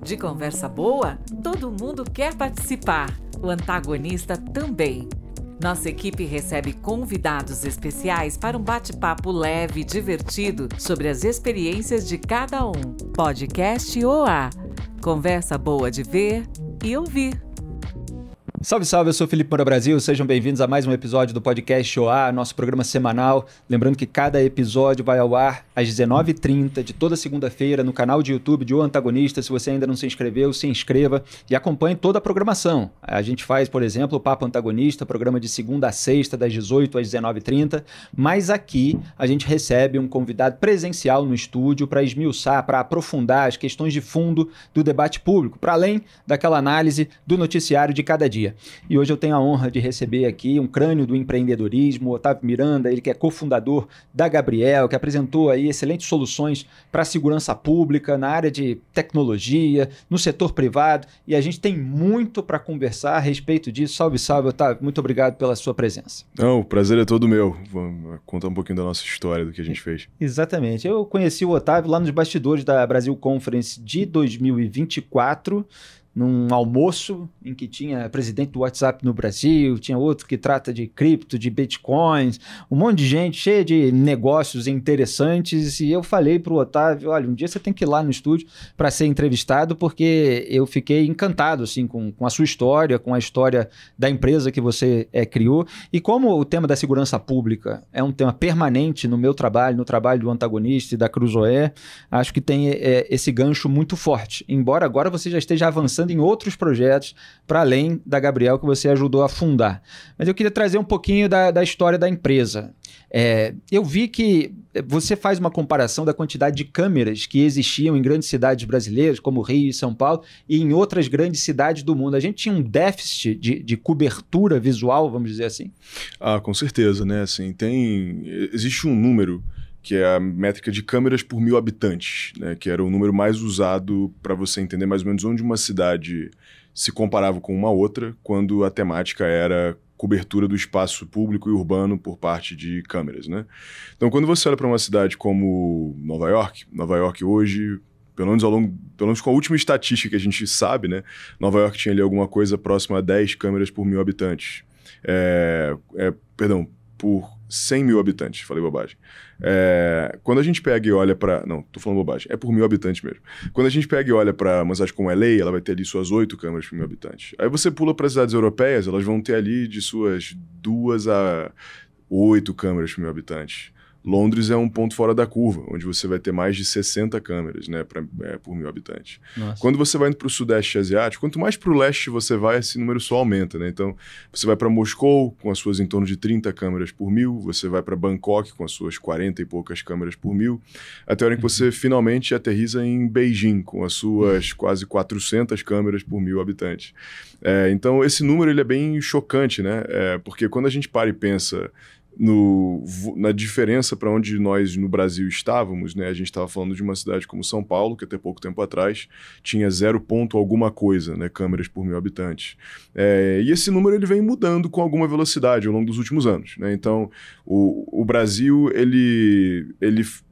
De conversa boa, todo mundo quer participar. O antagonista também. Nossa equipe recebe convidados especiais para um bate-papo leve e divertido sobre as experiências de cada um. Podcast OA. Conversa boa de ver e ouvir. Salve, salve, eu sou Felipe Moura Brasil, sejam bem-vindos a mais um episódio do Podcast OA, nosso programa semanal. Lembrando que cada episódio vai ao ar às 19h30 de toda segunda-feira no canal de YouTube de O Antagonista. Se você ainda não se inscreveu, se inscreva e acompanhe toda a programação. A gente faz, por exemplo, o Papo Antagonista, programa de segunda a sexta, das 18 às 19h30, mas aqui a gente recebe um convidado presencial no estúdio para esmiuçar, para aprofundar as questões de fundo do debate público, para além daquela análise do noticiário de cada dia. E hoje eu tenho a honra de receber aqui um crânio do empreendedorismo, Otávio Miranda, ele que é cofundador da Gabriel, que apresentou aí excelentes soluções para a segurança pública, na área de tecnologia, no setor privado, e a gente tem muito para conversar a respeito disso. Salve, salve, Otávio, muito obrigado pela sua presença. Não, o prazer é todo meu. Vou contar um pouquinho da nossa história, do que a gente fez. Exatamente. Eu conheci o Otávio lá nos bastidores da Brasil Conference de 2024, num almoço em que tinha presidente do WhatsApp no Brasil, tinha outro que trata de cripto, de bitcoins, um monte de gente cheia de negócios interessantes, e eu falei para o Otávio, olha, um dia você tem que ir lá no estúdio para ser entrevistado, porque eu fiquei encantado assim, com a sua história, com a história da empresa que você criou, e como o tema da segurança pública é um tema permanente no meu trabalho, no trabalho do Antagonista e da Cruzoé, acho que tem esse gancho muito forte, embora agora você já esteja avançando em outros projetos para além da Gabriel que você ajudou a fundar. Mas eu queria trazer um pouquinho da história da empresa. Eu vi que você faz uma comparação da quantidade de câmeras que existiam em grandes cidades brasileiras, como Rio e São Paulo, e em outras grandes cidades do mundo. A gente tinha um déficit de cobertura visual, vamos dizer assim? Ah, com certeza, né? Assim, existe um número que é a métrica de câmeras por 1.000 habitantes, né? Que era o número mais usado para você entender mais ou menos onde uma cidade se comparava com uma outra, quando a temática era cobertura do espaço público e urbano por parte de câmeras, né? Então, quando você olha para uma cidade como Nova York hoje, pelo menos com a última estatística que a gente sabe, né? Nova York tinha ali alguma coisa próxima a 10 câmeras por 1.000 habitantes. Por 100.000 habitantes, falei bobagem. Quando a gente pega e olha para... Não, tô falando bobagem, é por 1.000 habitantes mesmo. Quando a gente pega e olha para uma cidade como LA, ela vai ter ali suas 8 câmeras por 1.000 habitantes. Aí você pula para as cidades europeias, elas vão ter ali de suas 2 a 8 câmeras por 1.000 habitantes. Londres é um ponto fora da curva, onde você vai ter mais de 60 câmeras, né, por 1.000 habitantes. Nossa. Quando você vai indo para o Sudeste Asiático, quanto mais para o leste você vai, esse número só aumenta, né? Então, você vai para Moscou, com as suas em torno de 30 câmeras por 1.000, você vai para Bangkok, com as suas 40 e poucas câmeras por 1.000, até a hora que você finalmente aterriza em Beijing, com as suas quase 400 câmeras por 1.000 habitantes. Então, esse número ele é bem chocante, né? Porque quando a gente para e pensa na diferença para onde nós no Brasil estávamos, né? A gente estava falando de uma cidade como São Paulo, que até pouco tempo atrás tinha 0 ponto alguma coisa, né? Câmeras por 1.000 habitantes. E esse número ele vem mudando com alguma velocidade ao longo dos últimos anos, né? Então, o Brasil ele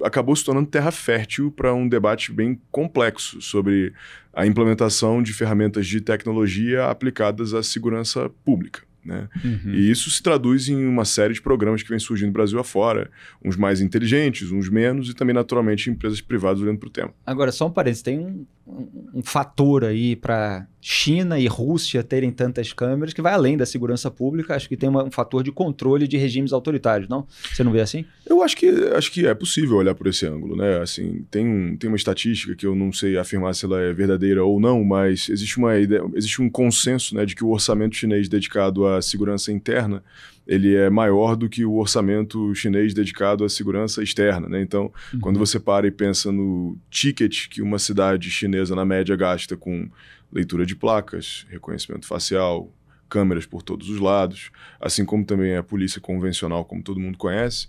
acabou se tornando terra fértil para um debate bem complexo sobre a implementação de ferramentas de tecnologia aplicadas à segurança pública, né? Uhum. E isso se traduz em uma série de programas que vem surgindo no Brasil afora, uns mais inteligentes, uns menos, e também naturalmente empresas privadas olhando para o tema. Agora, só um parênteses, tem um fator aí para China e Rússia terem tantas câmeras que vai além da segurança pública. Acho que tem um fator de controle de regimes autoritários, não? Você não vê assim? Eu acho que é possível olhar por esse ângulo, né? Assim, tem uma estatística que eu não sei afirmar se ela é verdadeira ou não, mas existe um consenso, né, de que o orçamento chinês dedicado à segurança interna ele é maior do que o orçamento chinês dedicado à segurança externa, né? Então, quando você para e pensa no ticket que uma cidade chinesa, na média, gasta com leitura de placas, reconhecimento facial, câmeras por todos os lados, assim como também a polícia convencional, como todo mundo conhece,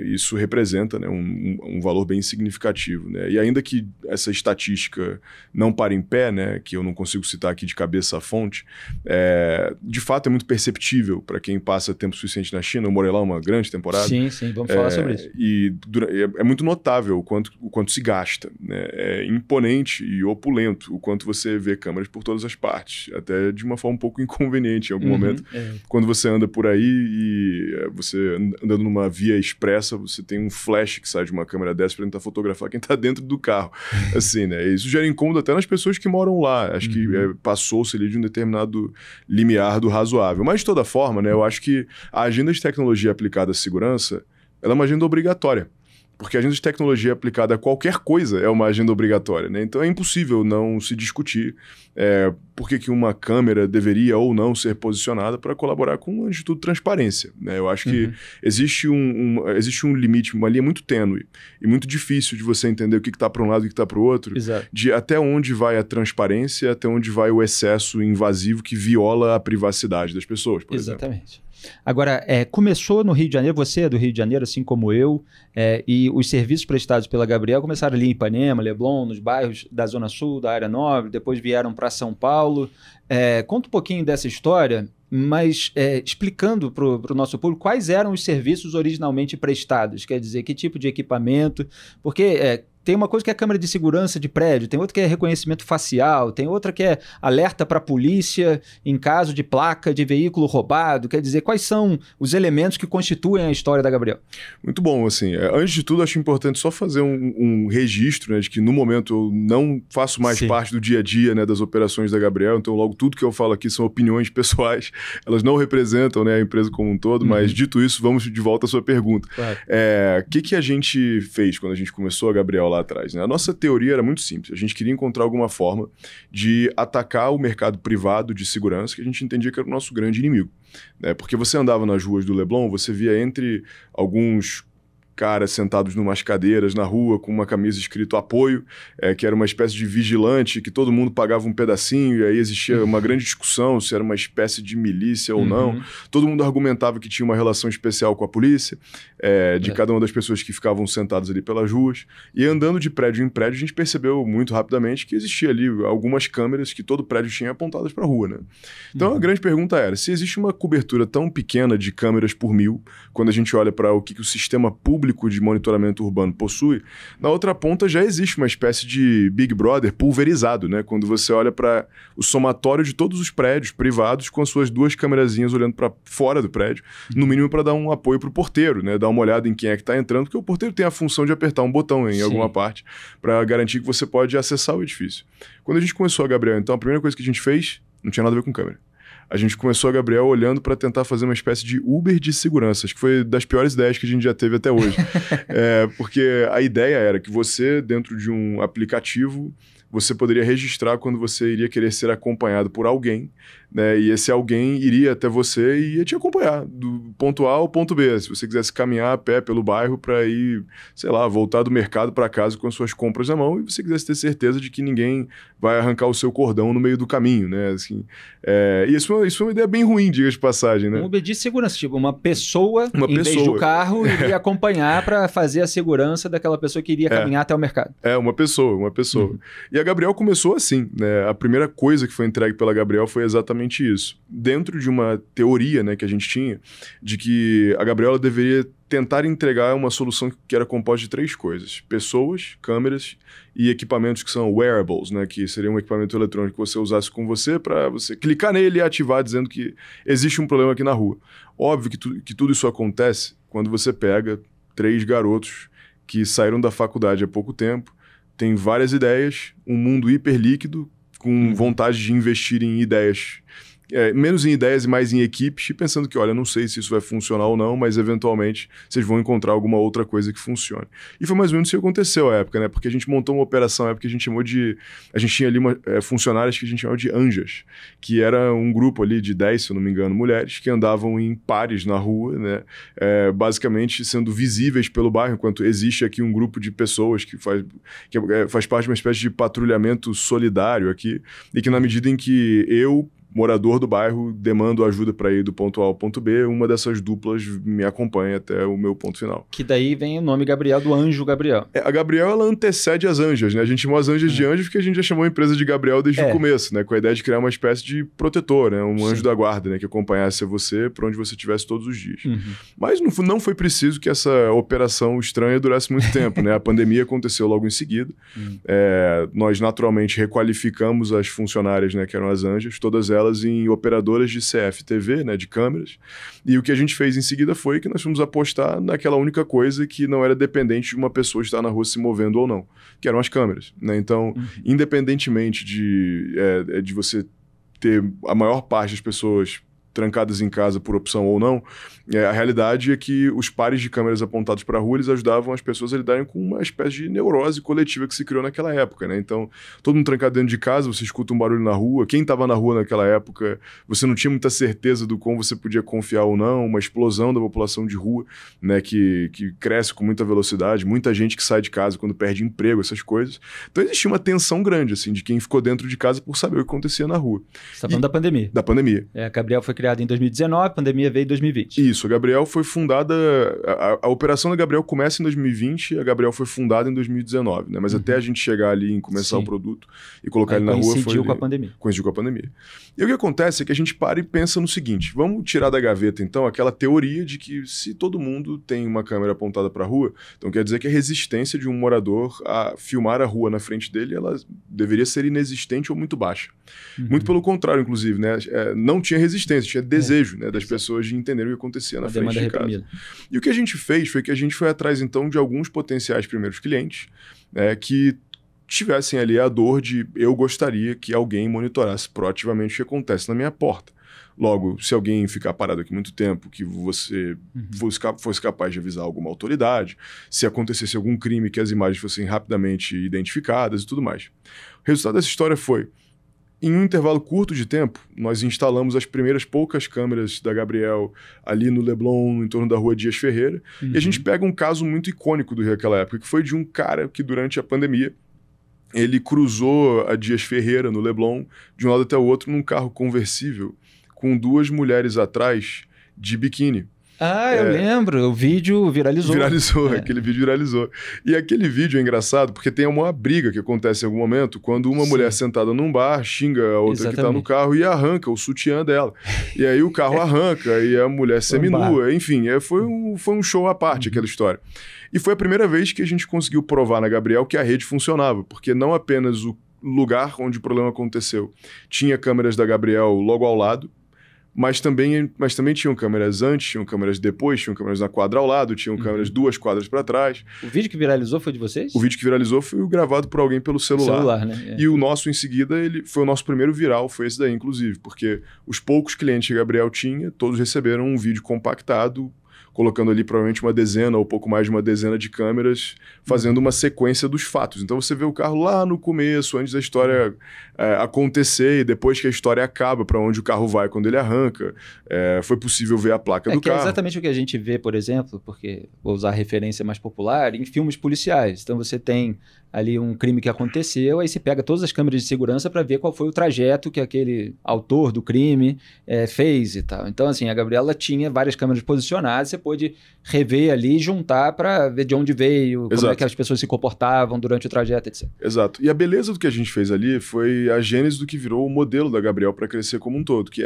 Isso representa, né, um valor bem significativo, né? E ainda que essa estatística não pare em pé, né, que eu não consigo citar aqui de cabeça a fonte, de fato é muito perceptível para quem passa tempo suficiente na China. Eu morei lá uma grande temporada. Sim, vamos falar sobre isso. E é muito notável o quanto se gasta, né? É imponente e opulento o quanto você vê câmeras por todas as partes, até de uma forma um pouco inconveniente em algum momento. Quando você anda por aí e você andando numa via expressa, você tem um flash que sai de uma câmera dessa para tentar fotografar quem está dentro do carro. Assim, né? Isso gera incômodo até nas pessoas que moram lá. Acho que passou-se ali de um determinado limiar do razoável. Mas, de toda forma, né, eu acho que a agenda de tecnologia aplicada à segurança, ela é uma agenda obrigatória. Porque a agenda de tecnologia aplicada a qualquer coisa é uma agenda obrigatória, né? Então é impossível não se discutir por que uma câmera deveria ou não ser posicionada para colaborar com, antes de tudo, transparência, né? Eu acho que existe um limite, uma linha muito tênue e muito difícil de você entender o que está para um lado e o que está para o outro. Exato. De até onde vai a transparência, até onde vai o excesso invasivo que viola a privacidade das pessoas, por exemplo. Exatamente. Agora, começou no Rio de Janeiro, você é do Rio de Janeiro, assim como eu, e os serviços prestados pela Gabriel começaram ali em Ipanema, Leblon, nos bairros da Zona Sul, da área nobre, depois vieram para São Paulo. Conta um pouquinho dessa história, mas explicando para o nosso público quais eram os serviços originalmente prestados, quer dizer, que tipo de equipamento, porque tem uma coisa que é câmera de segurança de prédio, tem outra que é reconhecimento facial, tem outra que é alerta para a polícia em caso de placa de veículo roubado. Quer dizer, quais são os elementos que constituem a história da Gabriel? Muito bom, assim, antes de tudo acho importante só fazer um registro, né, de que no momento eu não faço mais parte do dia a dia, né, das operações da Gabriel, então logo tudo que eu falo aqui são opiniões pessoais, elas não representam, né, a empresa como um todo, mas dito isso, vamos de volta à sua pergunta. Claro. O que a gente fez quando a gente começou a Gabriel lá atrás, né? A nossa teoria era muito simples. A gente queria encontrar alguma forma de atacar o mercado privado de segurança, que a gente entendia que era o nosso grande inimigo, né? Porque você andava nas ruas do Leblon, você via entre alguns caras sentados numas cadeiras na rua com uma camisa escrito apoio, que era uma espécie de vigilante, que todo mundo pagava um pedacinho, e aí existia uma grande discussão se era uma espécie de milícia ou não. Todo mundo argumentava que tinha uma relação especial com a polícia, cada uma das pessoas que ficavam sentadas ali pelas ruas. E andando de prédio em prédio, a gente percebeu muito rapidamente que existia ali algumas câmeras que todo prédio tinha apontadas para a rua, né? Então a grande pergunta era, se existe uma cobertura tão pequena de câmeras por 1000, quando a gente olha para o que o sistema público de monitoramento urbano possui, na outra ponta já existe uma espécie de Big Brother pulverizado, né? Quando você olha para o somatório de todos os prédios privados com as suas duas camerazinhas olhando para fora do prédio, no mínimo para dar um apoio para o porteiro, né? Dar uma olhada em quem é que está entrando, porque o porteiro tem a função de apertar um botão em alguma parte para garantir que você pode acessar o edifício. Quando a gente começou a Gabriel, então, a primeira coisa que a gente fez não tinha nada a ver com câmera. A gente começou a Gabriel olhando para tentar fazer uma espécie de Uber de segurança. Acho que foi das piores ideias que a gente já teve até hoje. Porque a ideia era que você, dentro de um aplicativo, você poderia registrar quando você iria querer ser acompanhado por alguém, né? E esse alguém iria até você e ia te acompanhar do ponto A ao ponto B. Se você quisesse caminhar a pé pelo bairro para ir, sei lá, voltar do mercado para casa com as suas compras na mão, e você quisesse ter certeza de que ninguém vai arrancar o seu cordão no meio do caminho, né? Assim, e isso é uma ideia bem ruim, diga de passagem, né? Um Uber de segurança, tipo, uma pessoa em vez do carro iria acompanhar para fazer a segurança daquela pessoa que iria caminhar até o mercado. Uma pessoa. E a Gabriel começou assim, né? A primeira coisa que foi entregue pela Gabriel foi exatamente isso. Dentro de uma teoria, né, que a gente tinha, de que a Gabriela deveria tentar entregar uma solução que era composta de 3 coisas: pessoas, câmeras e equipamentos que são wearables, né, que seria um equipamento eletrônico que você usasse com você para você clicar nele e ativar dizendo que existe um problema aqui na rua. Óbvio que tudo isso acontece quando você pega 3 garotos que saíram da faculdade há pouco tempo, têm várias ideias, um mundo hiper líquido, com vontade de investir em ideias, menos em ideias e mais em equipes, e pensando que, olha, não sei se isso vai funcionar ou não, mas eventualmente vocês vão encontrar alguma outra coisa que funcione. E foi mais ou menos isso que aconteceu à época, né? Porque a gente montou uma operação à época que a gente chamou de... A gente tinha ali funcionárias que a gente chamava de anjas, que era um grupo ali de 10, se eu não me engano, mulheres, que andavam em pares na rua, né? Basicamente sendo visíveis pelo bairro, enquanto existe aqui um grupo de pessoas que faz parte de uma espécie de patrulhamento solidário aqui, e que na medida em que eu morador do bairro, demando ajuda para ir do ponto A ao ponto B, uma dessas duplas me acompanha até o meu ponto final. Que daí vem o nome Gabriel, do Anjo Gabriel. A Gabriel, ela antecede as Anjas, né? A gente chamou as Anjas de Anjos porque a gente já chamou a empresa de Gabriel desde o começo, né? Com a ideia de criar uma espécie de protetor, né? Um anjo da guarda, né? Que acompanhasse você para onde você estivesse todos os dias. Mas não foi preciso que essa operação estranha durasse muito tempo, né? A pandemia aconteceu logo em seguida. Nós, naturalmente, requalificamos as funcionárias, né? Que eram as Anjas, todas elas em operadoras de CFTV, né, de câmeras, e o que a gente fez em seguida foi que nós fomos apostar naquela única coisa que não era dependente de uma pessoa estar na rua se movendo ou não, que eram as câmeras, né? Então, independentemente de você ter a maior parte das pessoas trancadas em casa por opção ou não, a realidade é que os pares de câmeras apontados para a rua, eles ajudavam as pessoas a lidarem com uma espécie de neurose coletiva que se criou naquela época, né? Então, todo mundo trancado dentro de casa, você escuta um barulho na rua, quem estava na rua naquela época, você não tinha muita certeza do como você podia confiar ou não, uma explosão da população de rua, né, que cresce com muita velocidade, muita gente que sai de casa quando perde emprego, essas coisas. Então, existia uma tensão grande, assim, de quem ficou dentro de casa por saber o que acontecia na rua. Você está falando da pandemia. Da pandemia. A Gabriel foi criada em 2019, a pandemia veio em 2020. Isso, a Gabriel foi fundada... A operação da Gabriel começa em 2020 e a Gabriel foi fundada em 2019, né? Mas até a gente chegar ali em começar o produto e colocar ele na rua... Coincidiu com a pandemia. Coincidiu com a pandemia. E o que acontece é que a gente para e pensa no seguinte, vamos tirar da gaveta, então, aquela teoria de que se todo mundo tem uma câmera apontada para a rua, então quer dizer que a resistência de um morador a filmar a rua na frente dele, ela deveria ser inexistente ou muito baixa. Muito pelo contrário, inclusive, né? Não tinha resistência, tinha desejo, né, das pessoas de entenderem o que acontecia na frente de casa. E o que a gente fez foi que a gente foi atrás, então, de alguns potenciais primeiros clientes, que tivessem ali a dor de eu gostaria que alguém monitorasse proativamente o que acontece na minha porta. Logo, se alguém ficar parado aqui muito tempo, que você fosse capaz de avisar alguma autoridade, se acontecesse algum crime, que as imagens fossem rapidamente identificadas e tudo mais. O resultado dessa história foi, em um intervalo curto de tempo, nós instalamos as primeiras poucas câmeras da Gabriel ali no Leblon, em torno da rua Dias Ferreira, e a gente pega um caso muito icônico daquela época, que foi de um cara que durante a pandemia, ele cruzou a Dias Ferreira no Leblon, de um lado até o outro, num carro conversível, com duas mulheres atrás de biquíni. Eu lembro, o vídeo viralizou. Aquele vídeo viralizou. E aquele vídeo é engraçado porque tem uma briga que acontece em algum momento quando uma mulher sentada num bar xinga a outra que tá no carro e arranca o sutiã dela. E aí o carro arranca e a mulher seminua. Enfim, foi um show à parte aquela história. E foi a primeira vez que a gente conseguiu provar na Gabriel que a rede funcionava, porque não apenas o lugar onde o problema aconteceu tinha câmeras da Gabriel logo ao lado, mas também tinham câmeras antes, tinham câmeras depois, tinham câmeras na quadra ao lado, tinham câmeras 2 quadras para trás. O vídeo que viralizou foi de vocês? O vídeo que viralizou foi gravado por alguém pelo celular. Né? E o nosso, em seguida, foi o nosso primeiro viral, foi esse daí, inclusive, porque os poucos clientes que a Gabriel tinha, todos receberam um vídeo compactado, colocando ali provavelmente uma dezena ou pouco mais de uma dezena de câmeras, fazendo uma sequência dos fatos. Então você vê o carro lá no começo, antes da história acontecer, e depois que a história acaba, para onde o carro vai quando ele arranca. Foi possível ver a placa do carro. É exatamente o que a gente vê, por exemplo, porque vou usar a referência mais popular, em filmes policiais. Então você tem ali um crime que aconteceu, aí você pega todas as câmeras de segurança para ver qual foi o trajeto que aquele autor do crime fez e tal. Então, assim, a Gabriela tinha várias câmeras posicionadas, você pôde rever ali, juntar para ver de onde veio, como é que as pessoas se comportavam durante o trajeto, etc. Exato. E a beleza do que a gente fez ali foi a gênese do que virou o modelo da Gabriel para crescer como um todo, que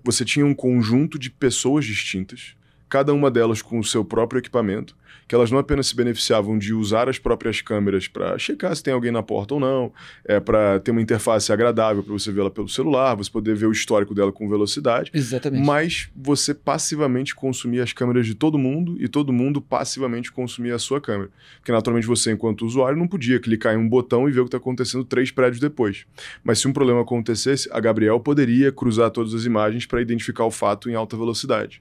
você tinha um conjunto de pessoas distintas, cada uma delas com o seu próprio equipamento, que elas não apenas se beneficiavam de usar as próprias câmeras para checar se tem alguém na porta ou não, para ter uma interface agradável para você vê-la pelo celular, você poder ver o histórico dela com velocidade. Exatamente. Mas você passivamente consumia as câmeras de todo mundo e todo mundo passivamente consumia a sua câmera. Porque naturalmente você, enquanto usuário, não podia clicar em um botão e ver o que está acontecendo 3 prédios depois. Mas se um problema acontecesse, a Gabriel poderia cruzar todas as imagens para identificar o fato em alta velocidade.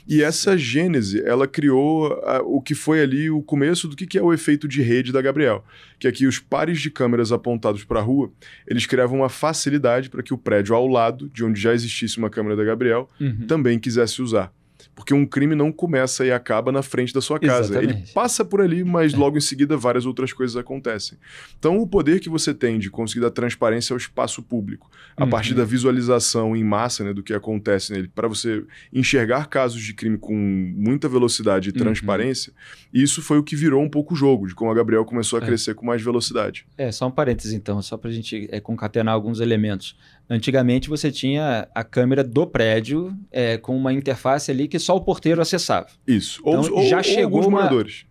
E essa gênese, ela criou o que foi ali o começo do que é o efeito de rede da Gabriel, que é que os pares de câmeras apontados para a rua, eles criavam uma facilidade para que o prédio ao lado, de onde já existisse uma câmera da Gabriel, também quisesse usar. Porque um crime não começa e acaba na frente da sua casa. Exatamente. Ele passa por ali, mas logo em seguida várias outras coisas acontecem. Então o poder que você tem de conseguir dar transparência ao espaço público, a partir da visualização em massa, né, do que acontece nele, para você enxergar casos de crime com muita velocidade e transparência, isso foi o que virou um pouco o jogo, de como a Gabriel começou a crescer com mais velocidade. Só um parênteses então, só para a gente concatenar alguns elementos. Antigamente você tinha a câmera do prédio com uma interface ali que só o porteiro acessava. Isso. Então, já chegou alguns moradores.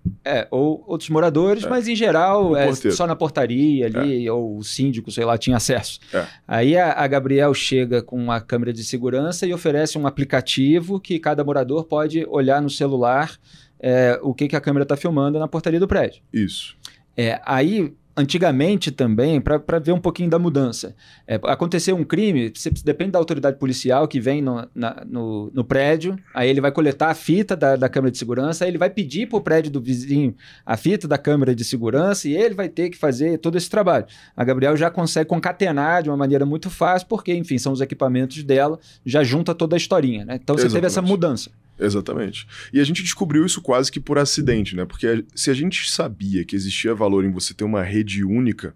Ou outros moradores, mas em geral só na portaria ali, ou o síndico, sei lá, tinha acesso. É. Aí a Gabriel chega com uma câmera de segurança e oferece um aplicativo que cada morador pode olhar no celular o que a câmera está filmando na portaria do prédio. Isso. Aí... Antigamente também, para ver um pouquinho da mudança. Aconteceu um crime, depende da autoridade policial que vem no prédio, aí ele vai coletar a fita da câmera de segurança, aí ele vai pedir para o prédio do vizinho a fita da câmera de segurança e ele vai ter que fazer todo esse trabalho. A Gabriel já consegue concatenar de uma maneira muito fácil, porque, enfim, são os equipamentos dela, já junta toda a historinha, né? Então você teve essa mudança. Exatamente. E a gente descobriu isso quase que por acidente, né? Porque se a gente sabia que existia valor em você ter uma rede única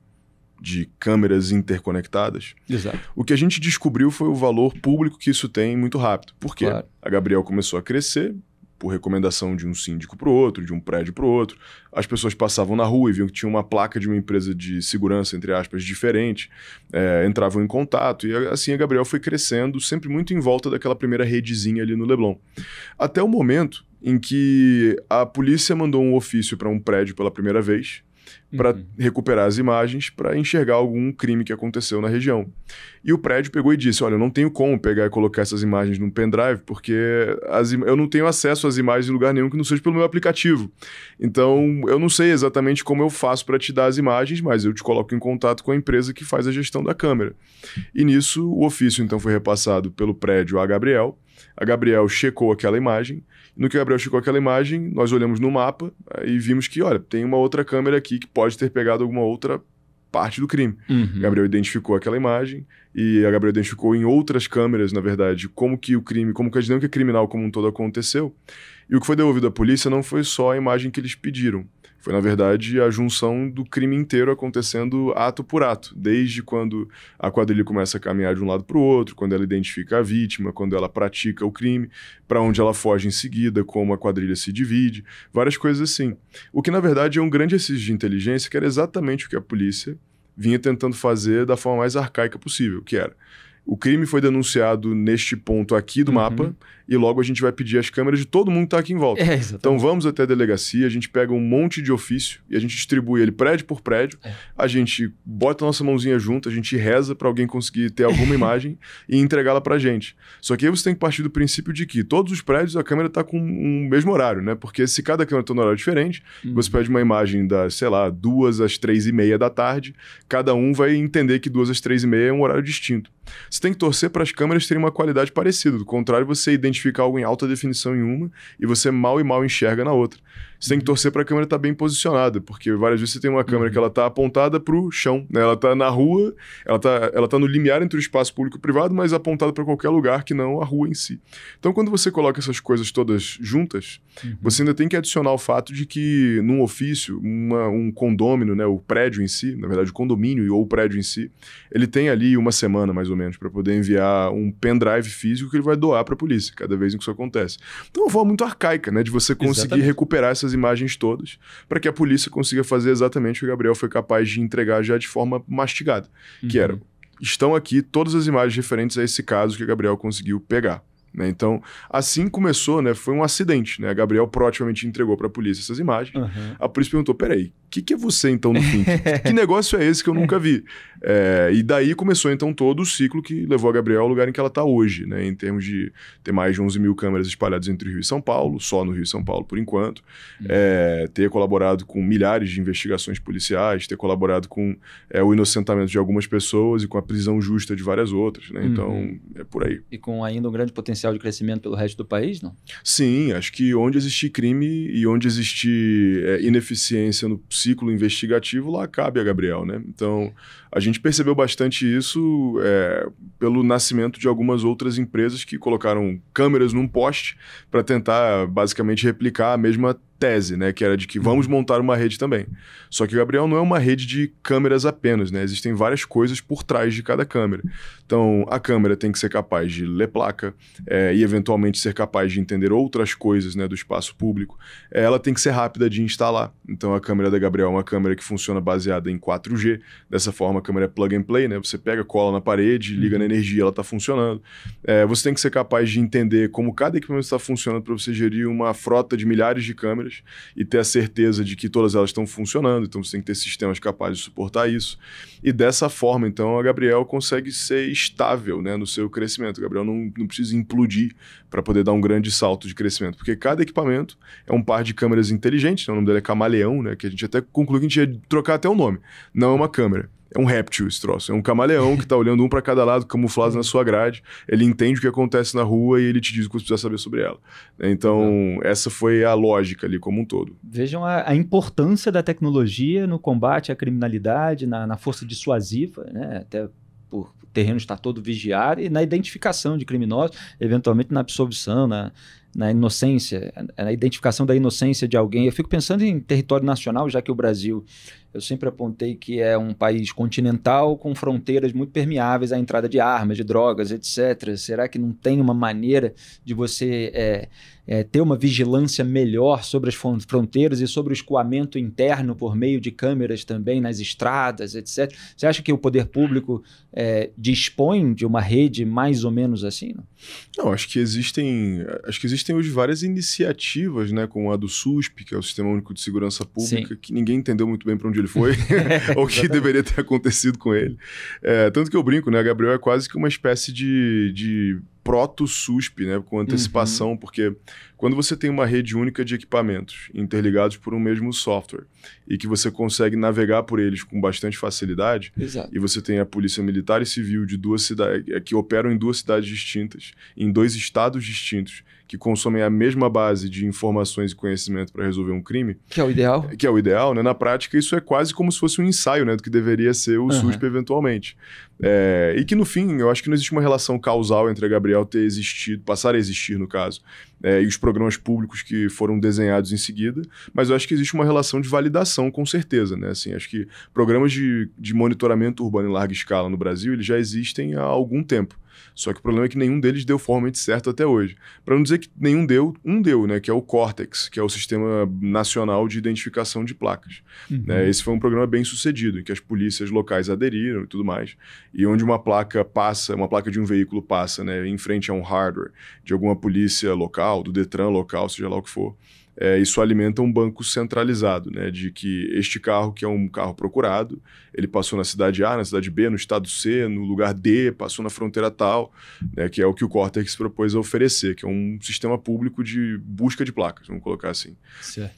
de câmeras interconectadas, exato, o que a gente descobriu foi o valor público que isso tem muito rápido. Por quê? Claro. A Gabriel começou a crescer por recomendação de um síndico para o outro, de um prédio para o outro. As pessoas passavam na rua e viam que tinha uma placa de uma empresa de segurança, entre aspas, diferente, entravam em contato, e assim a Gabriel foi crescendo, sempre muito em volta daquela primeira redezinha ali no Leblon. Até o momento em que a polícia mandou um ofício para um prédio pela primeira vez, para recuperar as imagens, para enxergar algum crime que aconteceu na região. E o prédio pegou e disse, olha, eu não tenho como pegar e colocar essas imagens num pendrive, porque eu não tenho acesso às imagens em lugar nenhum que não seja pelo meu aplicativo. Então, eu não sei exatamente como eu faço para te dar as imagens, mas eu te coloco em contato com a empresa que faz a gestão da câmera. E nisso, o ofício, então, foi repassado pelo prédio à Gabriel. A Gabriel checou aquela imagem. No que a Gabriel checou aquela imagem, nós olhamos no mapa e vimos que, olha, tem uma outra câmera aqui que pode ter pegado alguma outra parte do crime. A Gabriel identificou aquela imagem e a Gabriel identificou em outras câmeras, na verdade, como que o crime, como que a dinâmica criminal como um todo aconteceu. E o que foi devolvido à polícia não foi só a imagem que eles pediram. Foi, na verdade, a junção do crime inteiro acontecendo ato por ato. Desde quando a quadrilha começa a caminhar de um lado para o outro, quando ela identifica a vítima, quando ela pratica o crime, para onde ela foge em seguida, como a quadrilha se divide, várias coisas assim. O que, na verdade, é um grande exercício de inteligência, que era exatamente o que a polícia vinha tentando fazer da forma mais arcaica possível, que era... O crime foi denunciado neste ponto aqui do mapa e logo a gente vai pedir as câmeras de todo mundo que está aqui em volta. Então vamos até a delegacia, a gente pega um monte de ofício e a gente distribui ele prédio por prédio, a gente bota a nossa mãozinha junto, a gente reza para alguém conseguir ter alguma imagem e entregá-la para a gente. Só que aí você tem que partir do princípio de que todos os prédios a câmera está com um mesmo horário, né? Porque se cada câmera está no horário diferente, você pede uma imagem das, sei lá, 2 às 3h30 da tarde, cada um vai entender que 2 às 3h30 é um horário distinto. Você tem que torcer para as câmeras terem uma qualidade parecida. Do contrário, você identifica algo em alta definição em uma e você mal e mal enxerga na outra. Você tem que torcer para a câmera estar bem posicionada, porque várias vezes você tem uma câmera que ela está apontada para o chão, né? Ela está na rua, ela tá no limiar entre o espaço público e privado, mas apontada para qualquer lugar que não a rua em si. Então, quando você coloca essas coisas todas juntas, você ainda tem que adicionar o fato de que num ofício, um condômino, né, o prédio em si, na verdade o condomínio ou o prédio em si, ele tem ali uma semana mais ou menos para poder enviar um pendrive físico que ele vai doar para a polícia, cada vez em que isso acontece. Então é uma forma muito arcaica, né, de você conseguir recuperar essas imagens todas para que a polícia consiga fazer exatamente o que o Gabriel foi capaz de entregar já de forma mastigada, que era, estão aqui todas as imagens referentes a esse caso que a Gabriel conseguiu pegar. Né? Então, assim começou, né? Foi um acidente, né? A Gabriel proativamente entregou para a polícia essas imagens. A polícia perguntou, peraí, o que é você então no fim? Que negócio é esse que eu nunca vi? E daí começou então todo o ciclo que levou a Gabriel ao lugar em que ela está hoje, né? Em termos de ter mais de 11 mil câmeras espalhadas entre Rio e São Paulo, só no Rio e São Paulo por enquanto, ter colaborado com milhares de investigações policiais, ter colaborado com o inocentamento de algumas pessoas e com a prisão justa de várias outras, né? Então, é por aí. E com ainda um grande potencial potencial de crescimento pelo resto do país, não? Sim, acho que onde existir crime e onde existir ineficiência no ciclo investigativo, lá cabe a Gabriel, né? Então, a gente percebeu bastante isso pelo nascimento de algumas outras empresas que colocaram câmeras num poste para tentar, basicamente, replicar a mesma tese, né, que era de que vamos montar uma rede também. Só que o Gabriel não é uma rede de câmeras apenas, né? Existem várias coisas por trás de cada câmera. Então, a câmera tem que ser capaz de ler placa e, eventualmente, ser capaz de entender outras coisas, né, do espaço público. Ela tem que ser rápida de instalar. Então, a câmera da Gabriel é uma câmera que funciona baseada em 4G. Dessa forma, a câmera é plug and play, né? Você pega, cola na parede, liga na energia, ela está funcionando. Você tem que ser capaz de entender como cada equipamento está funcionando para você gerir uma frota de milhares de câmeras e ter a certeza de que todas elas estão funcionando. Então você tem que ter sistemas capazes de suportar isso. E dessa forma, então, a Gabriel consegue ser estável, né, no seu crescimento. A Gabriel não precisa implodir para poder dar um grande salto de crescimento, porque cada equipamento é um par de câmeras inteligentes, né? O nome dele é Camaleão, né, que a gente até concluiu que a gente ia trocar até o nome. Não é uma câmera. É um réptil esse troço, é um camaleão que está olhando um para cada lado, camuflado na sua grade. Ele entende o que acontece na rua e ele te diz o que você precisa saber sobre ela. Então, essa foi a lógica ali como um todo. Vejam a importância da tecnologia no combate à criminalidade, na força dissuasiva, né? Até por o terreno estar todo vigiado, e na identificação de criminosos, eventualmente na absolvição, na inocência, na identificação da inocência de alguém. Eu fico pensando em território nacional, já que o Brasil, eu sempre apontei que é um país continental com fronteiras muito permeáveis à entrada de armas, de drogas, etc. Será que não tem uma maneira de você ter uma vigilância melhor sobre as fronteiras e sobre o escoamento interno por meio de câmeras também nas estradas, etc. Você acha que o poder público dispõe de uma rede mais ou menos assim? Não, acho que existem hoje várias iniciativas, né, como a do SUSP, que é o Sistema Único de Segurança Pública, que ninguém entendeu muito bem para onde ele foi, ou o que deveria ter acontecido com ele. Tanto que eu brinco, né, a Gabriel é quase que uma espécie de proto-SUSP, né, com antecipação, porque quando você tem uma rede única de equipamentos interligados por um mesmo software e que você consegue navegar por eles com bastante facilidade, Exato. E você tem a Polícia Militar e Civil de duas cidades que operam em duas cidades distintas, em dois estados distintos, que consomem a mesma base de informações e conhecimento para resolver um crime. Que é o ideal. Que é o ideal, né? Na prática, isso é quase como se fosse um ensaio, né, do que deveria ser o SUSP eventualmente. E que, no fim, eu acho que não existe uma relação causal entre a Gabriel ter existido, passar a existir, no caso, e os programas públicos que foram desenhados em seguida, mas eu acho que existe uma relação de validação, com certeza, né? Assim, acho que programas de monitoramento urbano em larga escala no Brasil, eles já existem há algum tempo. Só que o problema é que nenhum deles deu formalmente certo até hoje. Para não dizer que nenhum deu, né, que é o Cortex, que é o Sistema Nacional de Identificação de Placas. Esse foi um programa bem sucedido, em que as polícias locais aderiram e tudo mais, e onde uma placa de um veículo passa, né, em frente a um hardware de alguma polícia local, do Detran local, seja lá o que for, isso alimenta um banco centralizado, né, de que este carro, que é um carro procurado, ele passou na cidade A, na cidade B, no estado C, no lugar D, passou na fronteira tal, né, que é o que o Cortex propôs a oferecer, que é um sistema público de busca de placas, vamos colocar assim. Certo.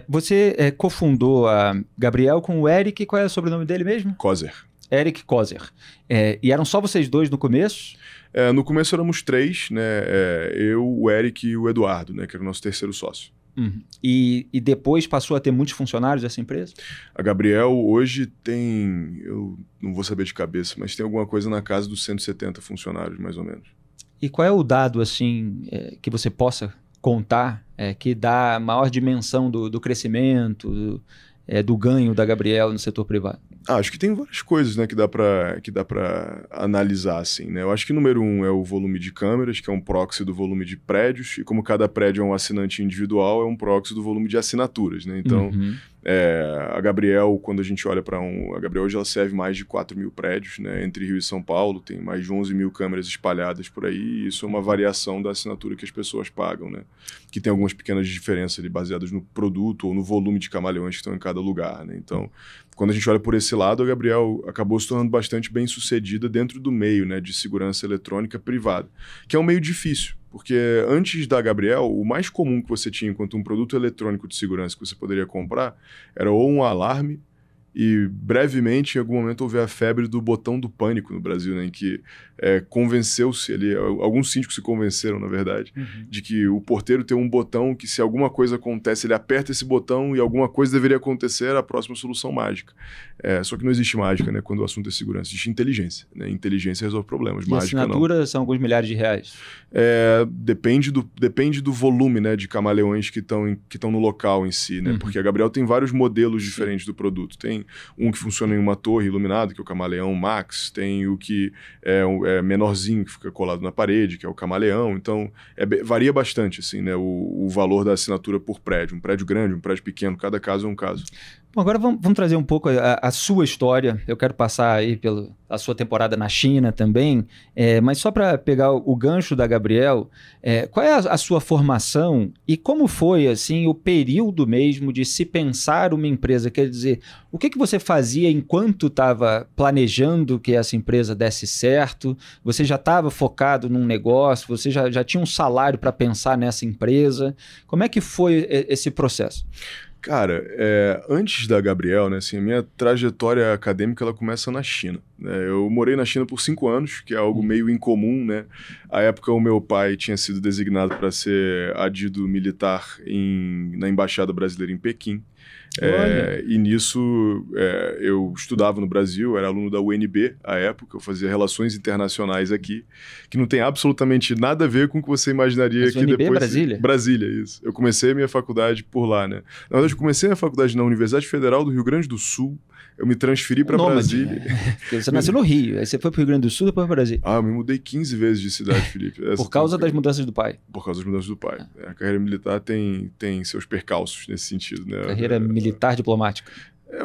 Você cofundou a Gabriel com o Eric, qual é o sobrenome dele mesmo? Kozer. Eric Kozer. E eram só vocês dois no começo? No começo éramos 3, né? Eu, o Eric e o Eduardo, né? Que era o nosso terceiro sócio. E depois passou a ter muitos funcionários essa empresa? A Gabriel hoje tem, eu não vou saber de cabeça, mas tem alguma coisa na casa dos 170 funcionários, mais ou menos. E qual é o dado, assim, que você possa contar, que dá a maior dimensão do crescimento, do ganho da Gabriel no setor privado? Acho que tem várias coisas, né, que dá para analisar, assim, né? Eu acho que número 1 é o volume de câmeras, que é um proxy do volume de prédios, e como cada prédio é um assinante individual, é um proxy do volume de assinaturas, né? Então, a Gabriel, quando a gente olha para a Gabriel hoje ela serve mais de 4.000 prédios, né? Entre Rio e São Paulo, tem mais de 11.000 câmeras espalhadas por aí, e isso é uma variação da assinatura que as pessoas pagam, né? Que tem algumas pequenas diferenças ali, baseadas no produto ou no volume de camaleões que estão em cada lugar, né? Então, quando a gente olha por esse lado, a Gabriel acabou se tornando bastante bem sucedida dentro do meio, né, de segurança eletrônica privada, que é um meio difícil, porque antes da Gabriel, o mais comum que você tinha enquanto um produto eletrônico de segurança que você poderia comprar era ou um alarme, E brevemente, em algum momento, houve a febre do botão do pânico no Brasil, né, em que convenceu-se ali, alguns síndicos se convenceram, na verdade, de que o porteiro tem um botão que, se alguma coisa acontece, ele aperta esse botão e alguma coisa deveria acontecer, a próxima solução mágica. Só que não existe mágica, né, quando o assunto é segurança, existe inteligência. Né? Inteligência resolve problemas, e mágica a assinatura são alguns milhares de reais? Depende do volume, né, de camaleões que estão no local em si, né? Porque a Gabriel tem vários modelos diferentes do produto. Tem um que funciona em uma torre iluminada, que é o Camaleão Max, tem o que é menorzinho, que fica colado na parede, que é o Camaleão. Então, varia bastante, assim, né, o valor da assinatura por prédio. Um prédio grande, um prédio pequeno, cada caso é um caso. Bom, agora vamos trazer um pouco a sua história. Eu quero passar aí pela sua temporada na China também, mas só para pegar o gancho da Gabriel, qual é a sua formação e como foi assim o período mesmo de se pensar uma empresa? Quer dizer, o que você fazia enquanto estava planejando que essa empresa desse certo? Você já estava focado num negócio? Você já tinha um salário para pensar nessa empresa? Como é que foi esse processo? Cara, antes da Gabriel, né, assim, a minha trajetória acadêmica ela começa na China. Né? Eu morei na China por 5 anos, que é algo meio incomum, né? À época, o meu pai tinha sido designado para ser adido militar na Embaixada Brasileira em Pequim. E nisso eu estudava no Brasil, era aluno da UNB à época, eu fazia relações internacionais aqui, que não tem absolutamente nada a ver com o que você imaginaria. Mas que UNB depois... Brasília? Brasília, isso. Eu comecei a minha faculdade por lá, né? Na verdade, eu comecei a minha faculdade na Universidade Federal do Rio Grande do Sul. Eu me transferi para Brasília. Você nasceu no Rio, aí você foi para o Rio Grande do Sul, depois para Brasília. Eu me mudei 15 vezes de cidade, Felipe. Por causa das mudanças do pai? Por causa das mudanças do pai. A carreira militar tem seus percalços nesse sentido. Né? Carreira militar diplomática.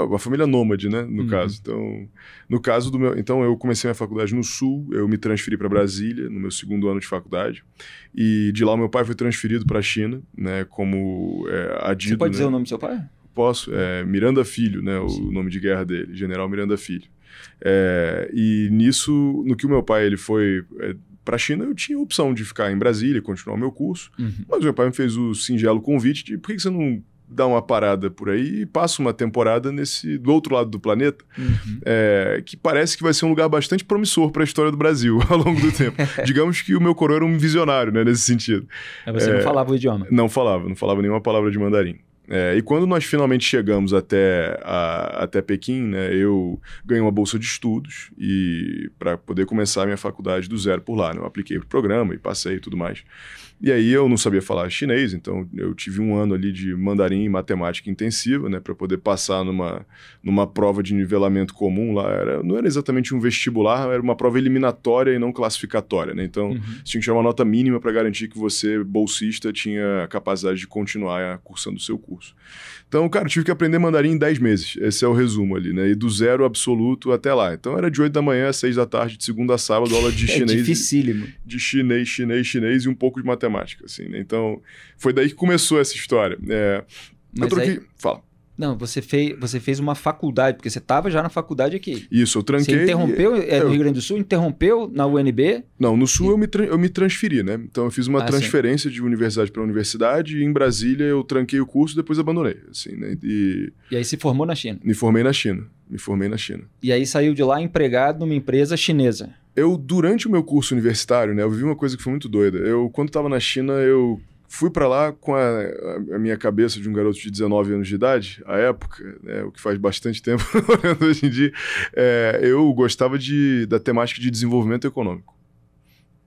Uma família nômade, né, no caso. Então, no caso do meu... Então, eu comecei minha faculdade no Sul, eu me transferi para Brasília, no meu 2º ano de faculdade, e de lá o meu pai foi transferido para a China, né, como adido... Você pode dizer o nome do seu pai? Posso. Miranda Filho, né, o nome de guerra dele, General Miranda Filho. E nisso, no que o meu pai ele foi... para a China, eu tinha a opção de ficar em Brasília e continuar o meu curso, mas o meu pai me fez o singelo convite de por que você não dá uma parada por aí e passa uma temporada do outro lado do planeta, que parece que vai ser um lugar bastante promissor para a história do Brasil ao longo do tempo. Digamos que o meu coroa era um visionário, né, nesse sentido. Mas você não falava o idioma? Não falava nenhuma palavra de mandarim. E quando nós finalmente chegamos até Pequim, né, eu ganhei uma bolsa de estudos e para poder começar a minha faculdade do zero por lá. Né, eu apliquei para o programa e passei e tudo mais. E aí eu não sabia falar chinês, então eu tive um ano ali de mandarim e matemática intensiva, né, para poder passar numa prova de nivelamento comum lá. Não era exatamente um vestibular, era uma prova eliminatória e não classificatória. Né, então você tinha que tirar uma nota mínima para garantir que você, bolsista, tinha a capacidade de continuar cursando o seu curso. Então, cara, eu tive que aprender mandarim em 10 meses. Esse é o resumo ali, né? E do zero absoluto até lá. Então, era de 8 da manhã às 6 da tarde, de segunda a sábado, aula de chinês. Dificílimo. De chinês e um pouco de matemática, assim, né? Então, foi daí que começou essa história. Mas Fala. Não, você fez uma faculdade, porque você estava já na faculdade aqui. Isso, eu tranquei. Você interrompeu no Rio Grande do Sul, interrompeu na UNB? Não, no Sul eu me transferi, né? Então eu fiz uma transferência de universidade para universidade e em Brasília eu tranquei o curso e depois abandonei, assim, né? E aí se formou na China? Me formei na China. E aí saiu de lá empregado numa empresa chinesa? Durante o meu curso universitário, né, eu vivi uma coisa que foi muito doida. Quando estava na China, eu fui para lá com a minha cabeça de um garoto de 19 anos de idade, à época, né, o que faz bastante tempo, olhando hoje em dia, eu gostava da temática de desenvolvimento econômico.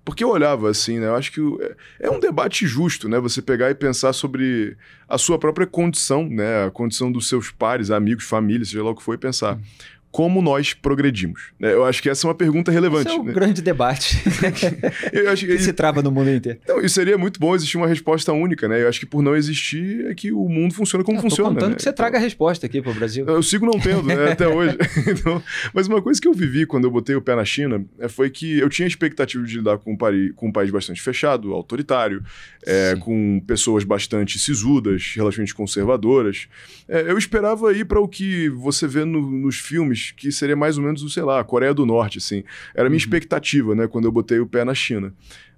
Porque eu olhava assim, né, eu acho que é um debate justo, né, você pegar e pensar sobre a sua própria condição, né, a condição dos seus pares, amigos, família, seja lá o que for, e pensar... Como nós progredimos? Eu acho que essa é uma pergunta relevante. Esse é um grande debate eu acho que se trava no mundo inteiro. Então, isso seria muito bom existir uma resposta única, né? Eu acho que por não existir é que o mundo funciona como funciona. Tô contando, né? que você traga a resposta aqui para o Brasil. Eu sigo não tendo, né? Até hoje. Então, mas uma coisa que eu vivi quando eu botei o pé na China foi que eu tinha a expectativa de lidar com um país bastante fechado, autoritário, com pessoas bastante sisudas, relativamente conservadoras. Eu esperava ir para o que você vê nos filmes, que seria mais ou menos, sei lá, a Coreia do Norte, assim. Era a minha expectativa, né, quando eu botei o pé na China.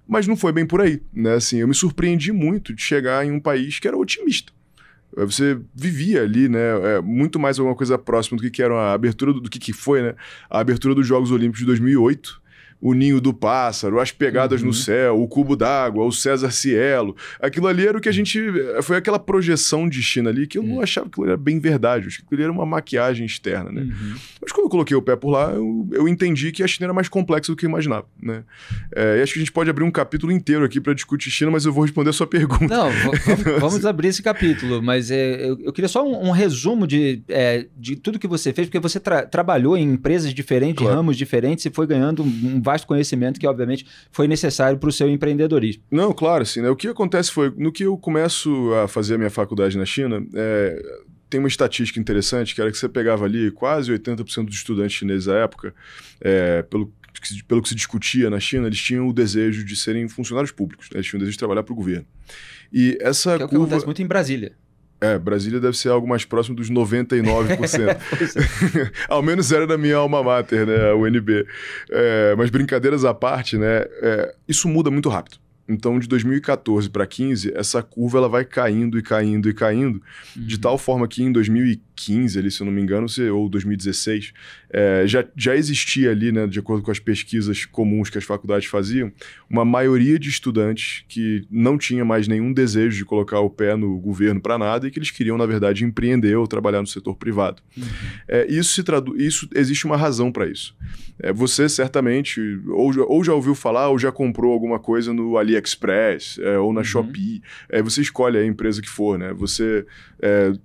Mas não foi bem por aí, né, assim, eu me surpreendi muito de chegar em um país que era otimista. Você vivia ali, né? Muito mais alguma coisa próxima do que era a abertura do que foi, né? A abertura dos Jogos Olímpicos de 2008. O Ninho do Pássaro, as pegadas no céu, o cubo d'água, o César Cielo. Aquilo ali era o que a gente... Foi aquela projeção de China ali que eu não achava que aquilo era bem verdade. Eu achei que aquilo era uma maquiagem externa, né? Mas quando eu coloquei o pé por lá, eu entendi que a China era mais complexa do que eu imaginava, né? E acho que a gente pode abrir um capítulo inteiro aqui para discutir China, mas eu vou responder a sua pergunta. Não, vamos abrir esse capítulo, mas eu queria só um resumo de tudo que você fez, porque você trabalhou em empresas diferentes, Claro. ramos diferentes, e foi ganhando um vasto conhecimento que, obviamente, foi necessário para o seu empreendedorismo. Não, claro, assim, né? O que acontece foi, no que eu começo a fazer a minha faculdade na China, tem uma estatística interessante, que era que você pegava ali quase 80% dos estudantes chineses à época, pelo que se discutia na China, eles tinham o desejo de serem funcionários públicos, né? Eles tinham o desejo de trabalhar para o governo. E essa Que é o que acontece muito em Brasília. Brasília deve ser algo mais próximo dos 99%. Ao menos era da minha alma mater, né, a UNB. Mas brincadeiras à parte, né, isso muda muito rápido. Então, de 2014 para 2015, essa curva ela vai caindo e caindo e caindo, de tal forma que em 2015, ali, se eu não me engano, ou 2016, já existia ali, né, de acordo com as pesquisas comuns que as faculdades faziam, uma maioria de estudantes que não tinha mais nenhum desejo de colocar o pé no governo para nada e que eles queriam, na verdade, empreender ou trabalhar no setor privado. Isso existe uma razão para isso. Você certamente ou já ouviu falar ou já comprou alguma coisa no AliExpress ou na Shopee. Você escolhe a empresa que for, né? Você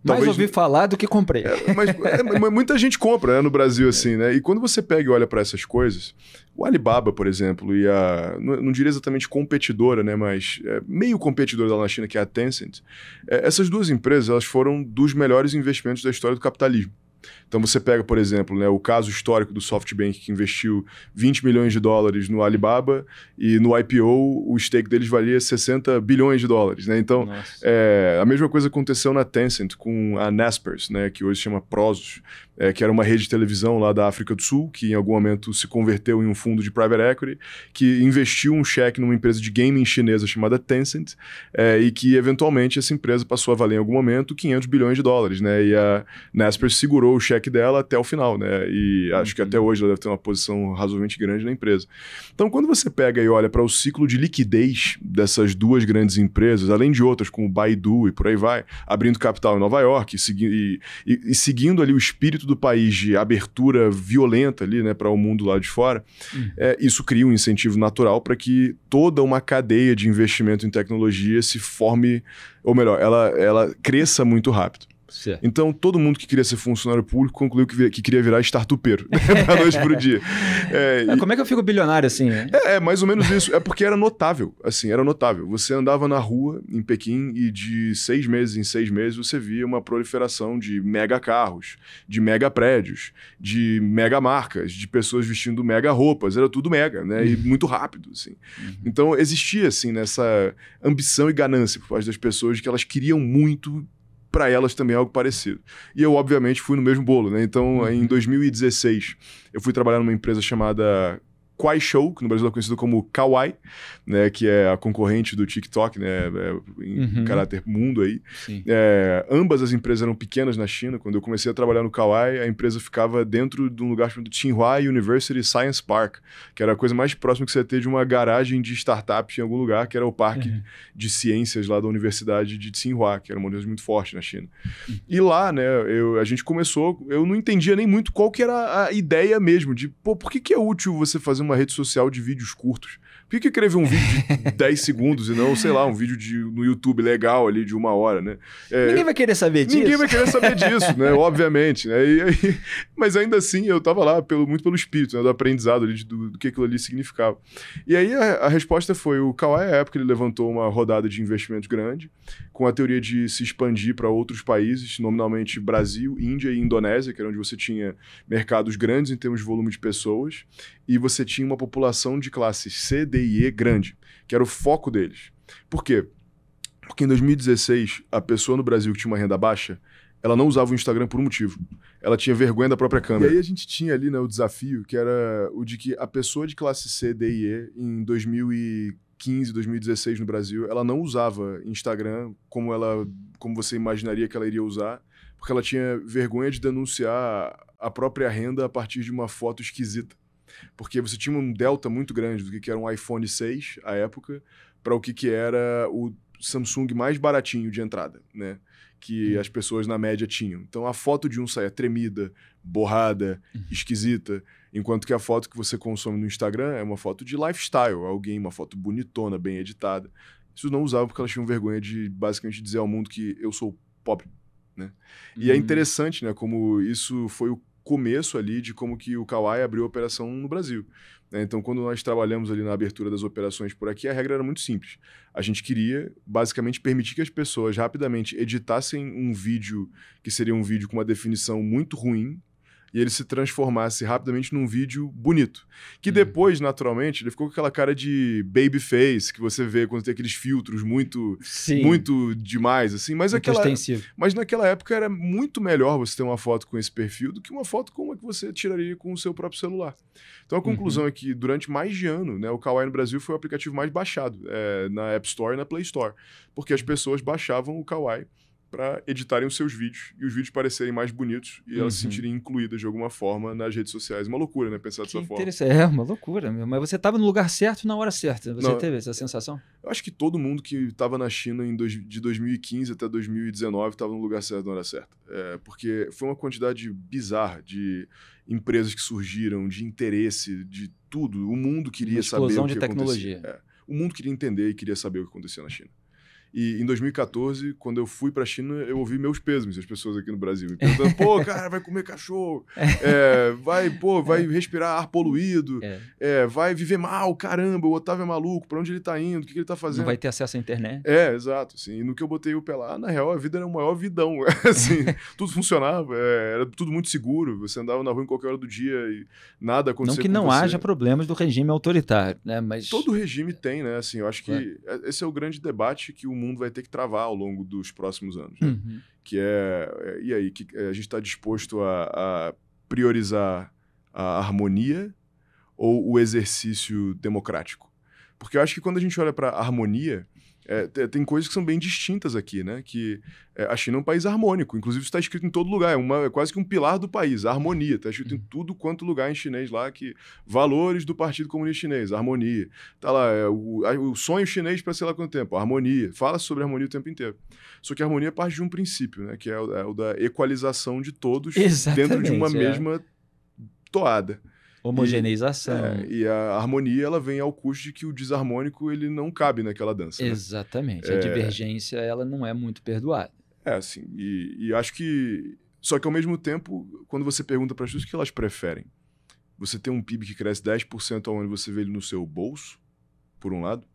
Mais ouvi falar do que comprei. Mas muita gente compra, né, no Brasil, assim, né? E quando você pega e olha para essas coisas, o Alibaba, por exemplo, e não diria exatamente competidora, né? Mas meio competidora da na China, que é a Tencent, essas duas empresas, elas foram dos melhores investimentos da história do capitalismo. Então você pega, por exemplo, né, o caso histórico do SoftBank, que investiu 20 milhões de dólares no Alibaba e no IPO o stake deles valia 60 bilhões de dólares. Né? Então, a mesma coisa aconteceu na Tencent com a Naspers, né, que hoje se chama Prosus, que era uma rede de televisão lá da África do Sul, que em algum momento se converteu em um fundo de private equity, que investiu um cheque numa empresa de gaming chinesa chamada Tencent, e que eventualmente essa empresa passou a valer em algum momento 500 bilhões de dólares. Né? E a Naspers segurou o cheque dela até o final, né? E acho que até hoje ela deve ter uma posição razoavelmente grande na empresa. Então, quando você pega e olha para o ciclo de liquidez dessas duas grandes empresas, além de outras como o Baidu e por aí vai, abrindo capital em Nova York e seguindo ali o espírito do país de abertura violenta ali, né, para o mundo lá de fora, isso cria um incentivo natural para que toda uma cadeia de investimento em tecnologia se forme, ou melhor, ela cresça muito rápido. Certo. Então, todo mundo que queria ser funcionário público concluiu que queria virar startupeiro, da noite pro dia. Como é que eu fico bilionário assim? Mais ou menos isso. É porque era notável, assim, era notável. Você andava na rua em Pequim e de 6 meses em 6 meses você via uma proliferação de mega carros, de mega prédios, de mega marcas, de pessoas vestindo mega roupas. Era tudo mega, né? E muito rápido, assim. Então, existia, assim, nessa ambição e ganância por parte das pessoas de que elas queriam muito para elas também algo parecido. E eu, obviamente, fui no mesmo bolo, né? Então, em 2016, eu fui trabalhar numa empresa chamada Kuaishou, que no Brasil é conhecido como Kawaii, né, que é a concorrente do TikTok, né, em caráter mundo aí. Ambas as empresas eram pequenas na China. Quando eu comecei a trabalhar no Kawaii, a empresa ficava dentro de um lugar chamado Tsinghua University Science Park, que era a coisa mais próxima que você ia ter de uma garagem de startups em algum lugar, que era o parque de ciências lá da Universidade de Tsinghua, que era uma universidade muito forte na China. E lá, né, a gente começou, eu não entendia nem muito qual que era a ideia mesmo de, por que é útil você fazer uma rede social de vídeos curtos? Por que escrever um vídeo de 10 segundos e não, sei lá, um vídeo no YouTube legal ali de 1 hora, né? Ninguém vai querer saber disso. Ninguém vai querer saber disso, né? Obviamente, né? Mas ainda assim, eu tava lá muito pelo espírito, né? Do aprendizado ali, do que aquilo ali significava. E aí a resposta foi, o Kawaii, à época, ele levantou uma rodada de investimentos grande, com a teoria de se expandir para outros países, nominalmente Brasil, Índia e Indonésia, que era onde você tinha mercados grandes em termos de volume de pessoas, e você tinha uma população de classes C, D e E grande, que era o foco deles. Por quê? Porque em 2016, a pessoa no Brasil que tinha uma renda baixa, ela não usava o Instagram por um motivo. Ela tinha vergonha da própria câmera. E aí a gente tinha ali, né, o desafio, que era o de que a pessoa de classe C, D e E, em 2015, 2015, 2016 no Brasil, ela não usava Instagram como você imaginaria que ela iria usar, porque ela tinha vergonha de denunciar a própria renda a partir de uma foto esquisita. Porque você tinha um delta muito grande do que era um iPhone 6, à época, para o que era o Samsung mais baratinho de entrada, né? Que as pessoas, na média, tinham. Então, a foto de um saía tremida, borrada, esquisita, enquanto que a foto que você consome no Instagram é uma foto de lifestyle, uma foto bonitona, bem editada. Isso não usava porque elas tinham vergonha de, basicamente, dizer ao mundo que eu sou pobre, né? E é interessante, né, como isso foi o começo ali de como que o Kawai abriu a operação no Brasil. Né? Então, quando nós trabalhamos ali na abertura das operações por aqui, a regra era muito simples. A gente queria, basicamente, permitir que as pessoas rapidamente editassem um vídeo que seria um vídeo com uma definição muito ruim, e ele se transformasse rapidamente num vídeo bonito. Que depois, naturalmente, ele ficou com aquela cara de babyface que você vê quando tem aqueles filtros muito demais, assim. Mas naquela época era muito melhor você ter uma foto com esse perfil do que uma foto como a que você tiraria com o seu próprio celular. Então a conclusão é que durante mais de ano, né, o Kawai no Brasil foi o aplicativo mais baixado na App Store e na Play Store, porque as pessoas baixavam o Kawai para editarem os seus vídeos e os vídeos parecerem mais bonitos e elas se sentirem incluídas de alguma forma nas redes sociais. Uma loucura, né? Pensar dessa forma. É uma loucura mesmo. Mas você estava no lugar certo na hora certa. Você teve essa sensação? Eu acho que todo mundo que estava na China de 2015 até 2019 estava no lugar certo na hora certa. Porque foi uma quantidade bizarra de empresas que surgiram, de interesse, de tudo. O mundo queria saber o que acontecia. O mundo queria entender e queria saber o que acontecia na China. E em 2014, quando eu fui pra China, eu ouvi meus pêsames, as pessoas aqui no Brasil, me perguntando, pô, cara, vai comer cachorro, vai respirar ar poluído, vai viver mal, caramba, o Otávio é maluco, pra onde ele tá indo, o que ele tá fazendo? Não vai ter acesso à internet. Exato, assim, e no que eu botei o pé lá, na real, a vida era o maior vidão, assim, tudo funcionava, era tudo muito seguro, você andava na rua em qualquer hora do dia e nada acontecia com você. Não que não haja problemas do regime autoritário, né, mas... Todo regime tem, né, assim, eu acho que esse é o grande debate que o mundo vai ter que travar ao longo dos próximos anos, né? Que e aí, que a gente está disposto a priorizar a harmonia ou o exercício democrático? Porque eu acho que quando a gente olha para a harmonia, tem coisas que são bem distintas aqui, né? Que a China é um país harmônico, inclusive isso está escrito em todo lugar, é quase que um pilar do país, a harmonia, está escrito em tudo quanto lugar em chinês lá, que valores do Partido Comunista Chinês, harmonia, tá lá, o sonho chinês para sei lá quanto tempo, harmonia, fala sobre harmonia o tempo inteiro. Só que a harmonia parte de um princípio, né? Que é o da equalização de todos dentro de uma mesma toada. Homogeneização. E a harmonia, ela vem ao custo de que o desarmônico, ele não cabe naquela dança. Exatamente. Né? A divergência, ela não é muito perdoada. Assim, e acho que... Só que, ao mesmo tempo, quando você pergunta para as pessoas o que elas preferem, você ter um PIB que cresce 10% ao ano e você vê ele no seu bolso, por um lado,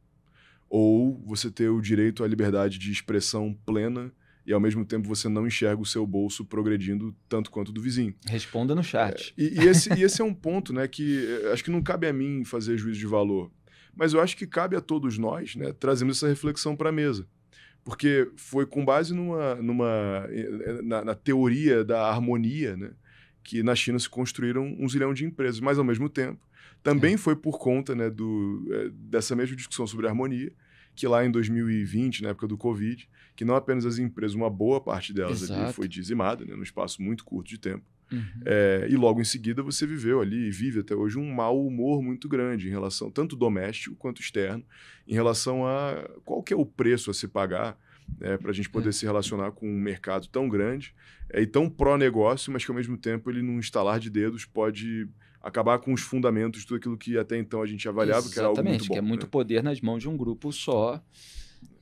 ou você ter o direito à liberdade de expressão plena e, ao mesmo tempo, você não enxerga o seu bolso progredindo tanto quanto do vizinho. Responda no chat. Esse é um ponto, né, que acho que não cabe a mim fazer juízo de valor, mas eu acho que cabe a todos nós, né, trazermos essa reflexão para a mesa. Porque foi com base na teoria da harmonia, né, que na China se construíram 1 zilhão de empresas, mas, ao mesmo tempo, também foi por conta, né, dessa mesma discussão sobre harmonia, que lá em 2020, na época do Covid, que não apenas as empresas, uma boa parte delas ali foi dizimada, né, num espaço muito curto de tempo. E logo em seguida você viveu ali e vive até hoje um mau humor muito grande em relação, tanto doméstico quanto externo, em relação a qual que é o preço a se pagar para a gente poder se relacionar com um mercado tão grande e tão pró-negócio, mas que ao mesmo tempo ele, num estalar de dedos, pode acabar com os fundamentos de tudo aquilo que até então a gente avaliava que era algo muito bom. Que é muito poder nas mãos de um grupo só.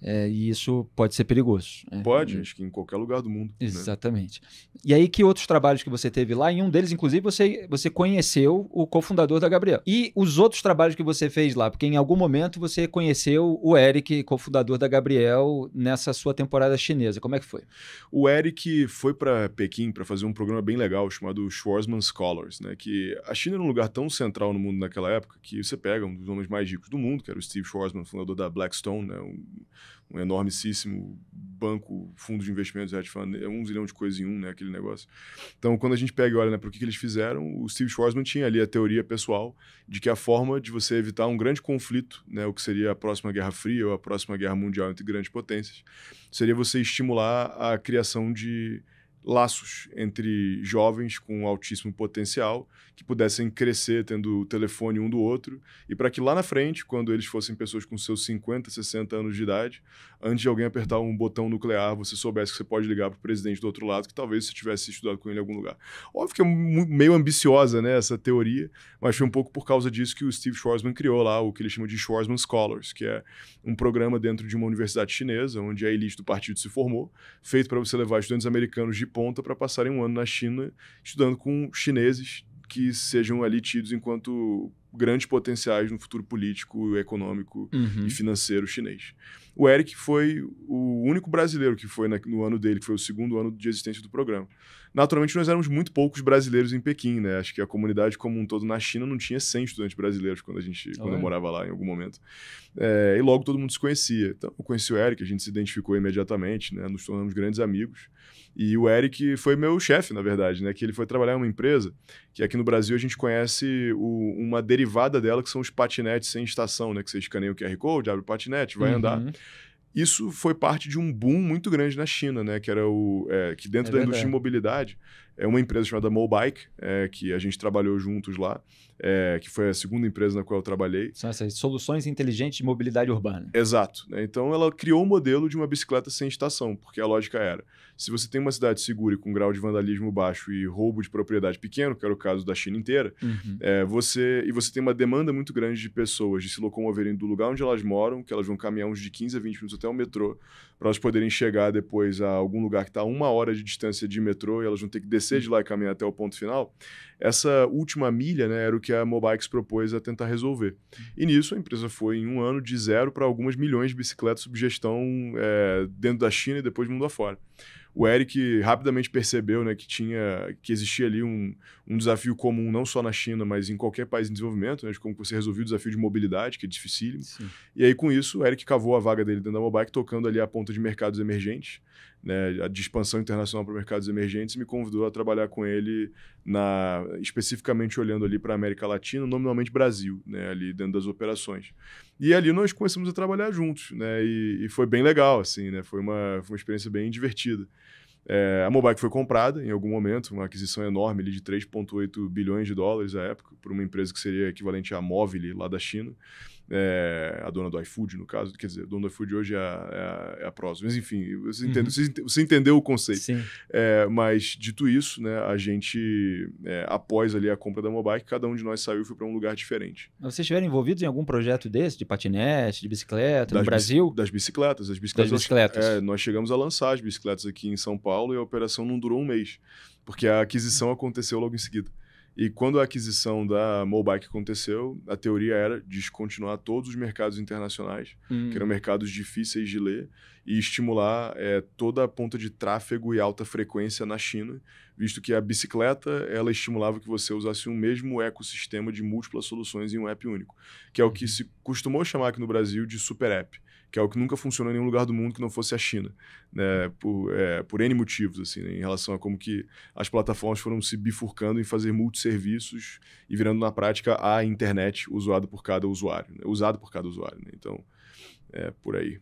E isso pode ser perigoso. Pode, acho que em qualquer lugar do mundo. Exatamente. Né? E aí, que outros trabalhos que você teve lá? Em um deles, inclusive, você conheceu o cofundador da Gabriel. E os outros trabalhos que você fez lá? Porque em algum momento você conheceu o Eric, cofundador da Gabriel, nessa sua temporada chinesa. Como é que foi? O Eric foi para Pequim para fazer um programa bem legal chamado Schwarzman Scholars, né? Que a China era um lugar tão central no mundo naquela época que você pega um dos homens mais ricos do mundo, que era o Steve Schwarzman, fundador da Blackstone, né? um enormíssimo banco, fundo de investimentos, hedge fund, 1 zilhão de coisas em um, né, aquele negócio. Então, quando a gente pega e olha, né, para o que eles fizeram, o Steve Schwarzman tinha ali a teoria pessoal de que a forma de você evitar um grande conflito, né, o que seria a próxima Guerra Fria ou a próxima Guerra Mundial entre grandes potências, seria você estimular a criação de laços entre jovens com altíssimo potencial que pudessem crescer tendo o telefone um do outro e para que lá na frente, quando eles fossem pessoas com seus 50, 60 anos de idade, antes de alguém apertar um botão nuclear, você soubesse que você pode ligar para o presidente do outro lado, que talvez você tivesse estudado com ele em algum lugar. Óbvio que é meio ambiciosa, né, essa teoria, mas foi um pouco por causa disso que o Steve Schwarzman criou lá o que ele chama de Schwarzman Scholars, que é um programa dentro de uma universidade chinesa, onde a elite do partido se formou, feito para você levar estudantes americanos de ponta para passarem um ano na China estudando com chineses que sejam ali tidos enquanto grandes potenciais no futuro político, econômico e financeiro chinês. O Eric foi o único brasileiro que foi no ano dele, que foi o segundo ano de existência do programa. Naturalmente, nós éramos muito poucos brasileiros em Pequim, né? Acho que a comunidade como um todo na China não tinha 100 estudantes brasileiros quando eu morava lá em algum momento. E logo todo mundo se conhecia. Então, eu conheci o Eric, a gente se identificou imediatamente, né? Nos tornamos grandes amigos. E o Eric foi meu chefe, na verdade, né? Que ele foi trabalhar em uma empresa que aqui no Brasil a gente conhece uma derivada dela, que são os patinetes sem estação, né? Que você escaneia o QR Code, abre o patinete, vai andar. Isso foi parte de um boom muito grande na China, né? Que era que dentro da indústria de mobilidade é uma empresa chamada Mobike, que a gente trabalhou juntos lá, que foi a segunda empresa na qual eu trabalhei. São essas soluções inteligentes de mobilidade urbana. Exato, né? Então ela criou um modelo de uma bicicleta sem estação, porque a lógica era, se você tem uma cidade segura e com grau de vandalismo baixo e roubo de propriedade pequeno, que era o caso da China inteira, você tem uma demanda muito grande de pessoas de se locomoverem do lugar onde elas moram, que elas vão caminhar uns de 15 a 20 minutos até o metrô, para elas poderem chegar depois a algum lugar que está a 1 hora de distância de metrô e elas vão ter que descer de lá e caminhar até o ponto final. Essa última milha, né, era o que a Mobike propôs a tentar resolver. E nisso a empresa foi em um ano de 0 para algumas milhões de bicicletas sob gestão dentro da China e depois mundo afora. O Eric rapidamente percebeu, né, que existia ali um desafio comum não só na China, mas em qualquer país em desenvolvimento, né, de como você resolvia o desafio de mobilidade, que é dificílimo. Sim. E aí, com isso, o Eric cavou a vaga dele dentro da Mobike, tocando ali a ponta de mercados emergentes, né, de expansão internacional para mercados emergentes, e me convidou a trabalhar com ele, especificamente olhando ali para a América Latina, nominalmente Brasil, né, ali dentro das operações. E ali nós começamos a trabalhar juntos, né, e foi bem legal, assim, né, foi uma experiência bem divertida. A Mobike foi comprada em algum momento, uma aquisição enorme ali de 3,8 bilhões de dólares à época, por uma empresa que seria equivalente à Movile lá da China, a dona do iFood, no caso, quer dizer, a dona do iFood hoje é a Prozis. Mas enfim, você entendeu o conceito. Sim. Mas dito isso, né, a gente, após ali a compra da Mobike, cada um de nós saiu e foi para um lugar diferente. Mas vocês estiveram envolvidos em algum projeto desse, de patinete, de bicicleta, no Brasil? Das bicicletas. Nós chegamos a lançar as bicicletas aqui em São Paulo e a operação não durou um mês, porque a aquisição aconteceu logo em seguida. E quando a aquisição da Mobike aconteceu, a teoria era descontinuar todos os mercados internacionais, que eram mercados difíceis de ler, e estimular toda a ponta de tráfego e alta frequência na China, visto que a bicicleta ela estimulava que você usasse um mesmo ecossistema de múltiplas soluções em um app único, que é o que se costumou chamar aqui no Brasil de super app, que é o que nunca funcionou em nenhum lugar do mundo que não fosse a China, né? Por N motivos, assim, né? Em relação a como que as plataformas foram se bifurcando em fazer multisserviços e virando na prática a internet usada por cada usuário, né? Né? Então, por aí.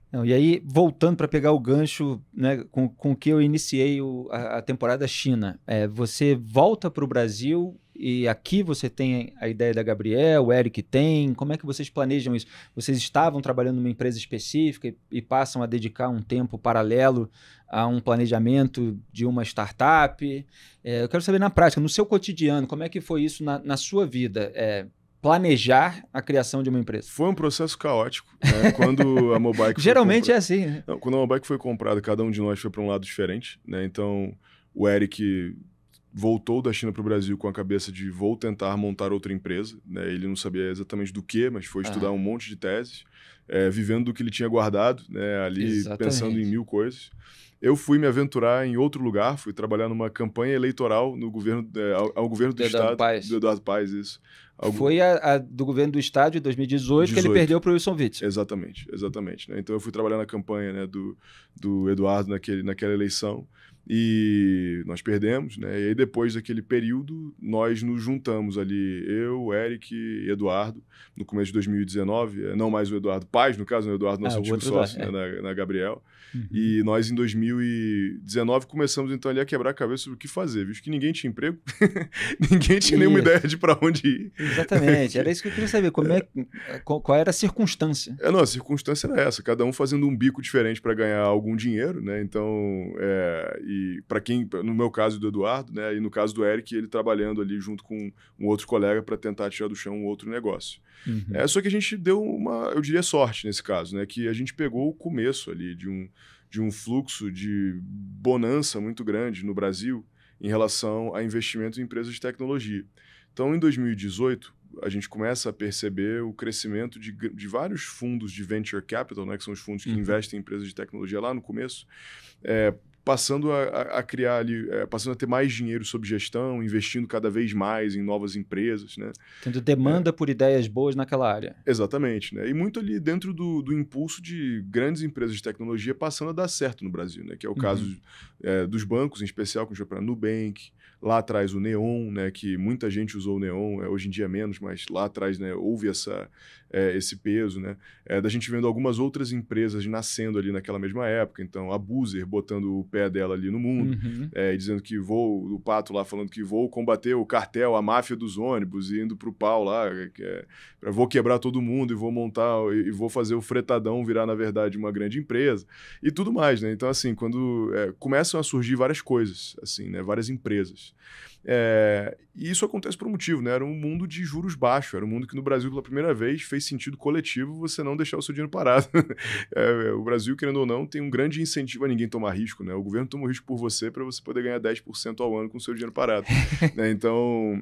Não, e aí, voltando para pegar o gancho, né, com que eu iniciei a temporada China, você volta para o Brasil e aqui você tem a ideia da Gabriel, o Eric tem, como é que vocês planejam isso? Vocês estavam trabalhando numa empresa específica e passam a dedicar um tempo paralelo a um planejamento de uma startup? Eu quero saber na prática, no seu cotidiano, como é que foi isso na sua vida? Planejar a criação de uma empresa. Foi um processo caótico, né? Quando a Mobike geralmente é assim, né? Não, quando a Mobike foi comprada, cada um de nós foi para um lado diferente, né? Então, o Eric voltou da China para o Brasil com a cabeça de vou tentar montar outra empresa, né? Ele não sabia exatamente do que, mas foi estudar um monte de teses, vivendo do que ele tinha guardado, né? Ali pensando em 1000 coisas. Eu fui me aventurar em outro lugar, fui trabalhar numa campanha eleitoral no governo, ao governo do Estado. Do Eduardo Paes, isso. Foi a do governo do Estado de 2018 que ele perdeu para o Wilson Witzel. Exatamente. Né? Então eu fui trabalhar na campanha, né, do Eduardo naquela eleição e nós perdemos, né? E aí depois daquele período nós nos juntamos ali, eu, o Eric e Eduardo, no começo de 2019, não mais o Eduardo Paes, no caso, o Eduardo nosso antigo sócio, né, na Gabriel. E nós em 2019 começamos então ali a quebrar a cabeça sobre o que fazer, visto que ninguém tinha emprego, ninguém tinha nenhuma ideia de para onde ir. Exatamente, era isso que eu queria saber, qual era a circunstância? A circunstância era essa, cada um fazendo um bico diferente para ganhar algum dinheiro, né? Então, e para quem, no meu caso do Eduardo, né, e no caso do Eric, ele trabalhando ali junto com um outro colega para tentar tirar do chão um outro negócio. Só que a gente deu eu diria, sorte nesse caso, né? Que a gente pegou o começo ali de um fluxo de bonança muito grande no Brasil em relação a investimento em empresas de tecnologia. Então, em 2018, a gente começa a perceber o crescimento de vários fundos de venture capital, né, que são os fundos que investem em empresas de tecnologia lá no começo, passando a criar ali, passando a ter mais dinheiro sob gestão, investindo cada vez mais em novas empresas, né? Tendo demanda por ideias boas naquela área. Exatamente, né? E muito ali dentro do impulso de grandes empresas de tecnologia passando a dar certo no Brasil, né? Que é o caso dos bancos, em especial, como a Nubank, lá atrás o Neon, né? Que muita gente usou o Neon, hoje em dia menos, mas lá atrás, né, houve esse peso, né? Da gente vendo algumas outras empresas nascendo ali naquela mesma época, então a Buzer botando o pé dela ali no mundo, dizendo que o Pato lá falando que vou combater o cartel, a máfia dos ônibus, e indo pro pau lá, vou quebrar todo mundo e vou montar e vou fazer o Fretadão virar, na verdade, uma grande empresa e tudo mais, né? Então, assim, quando começam a surgir várias coisas, assim, né? Várias empresas. E isso acontece por um motivo, né? Era um mundo de juros baixos, era um mundo que no Brasil, pela primeira vez, fez sentido coletivo você não deixar o seu dinheiro parado. O Brasil, querendo ou não, tem um grande incentivo a ninguém tomar risco, né? O governo toma o risco por você para você poder ganhar 10% ao ano com o seu dinheiro parado. Né? Então,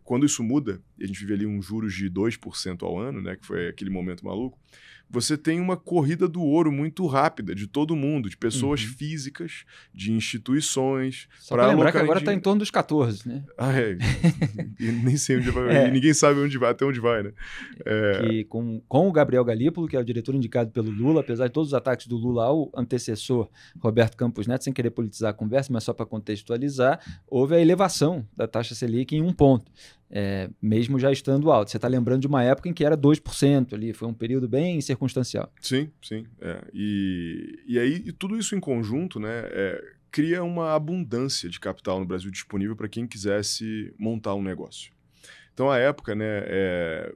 quando isso muda, e a gente vive ali uns juros de 2% ao ano, né? Que foi aquele momento maluco, você tem uma corrida do ouro muito rápida de todo mundo, de pessoas físicas, de instituições. Só para lembrar que agora está em torno dos 14, né? E nem sei onde vai, e ninguém sabe até onde vai, né? Que com o Gabriel Galípolo, que é o diretor indicado pelo Lula, apesar de todos os ataques do Lula ao antecessor Roberto Campos Neto, sem querer politizar a conversa, mas só para contextualizar, houve a elevação da taxa Selic em 1 ponto. Mesmo já estando alto. Você está lembrando de uma época em que era 2% ali, foi um período bem circunstancial. Sim. E aí tudo isso em conjunto, né, cria uma abundância de capital no Brasil disponível para quem quisesse montar um negócio. Então, à época, né,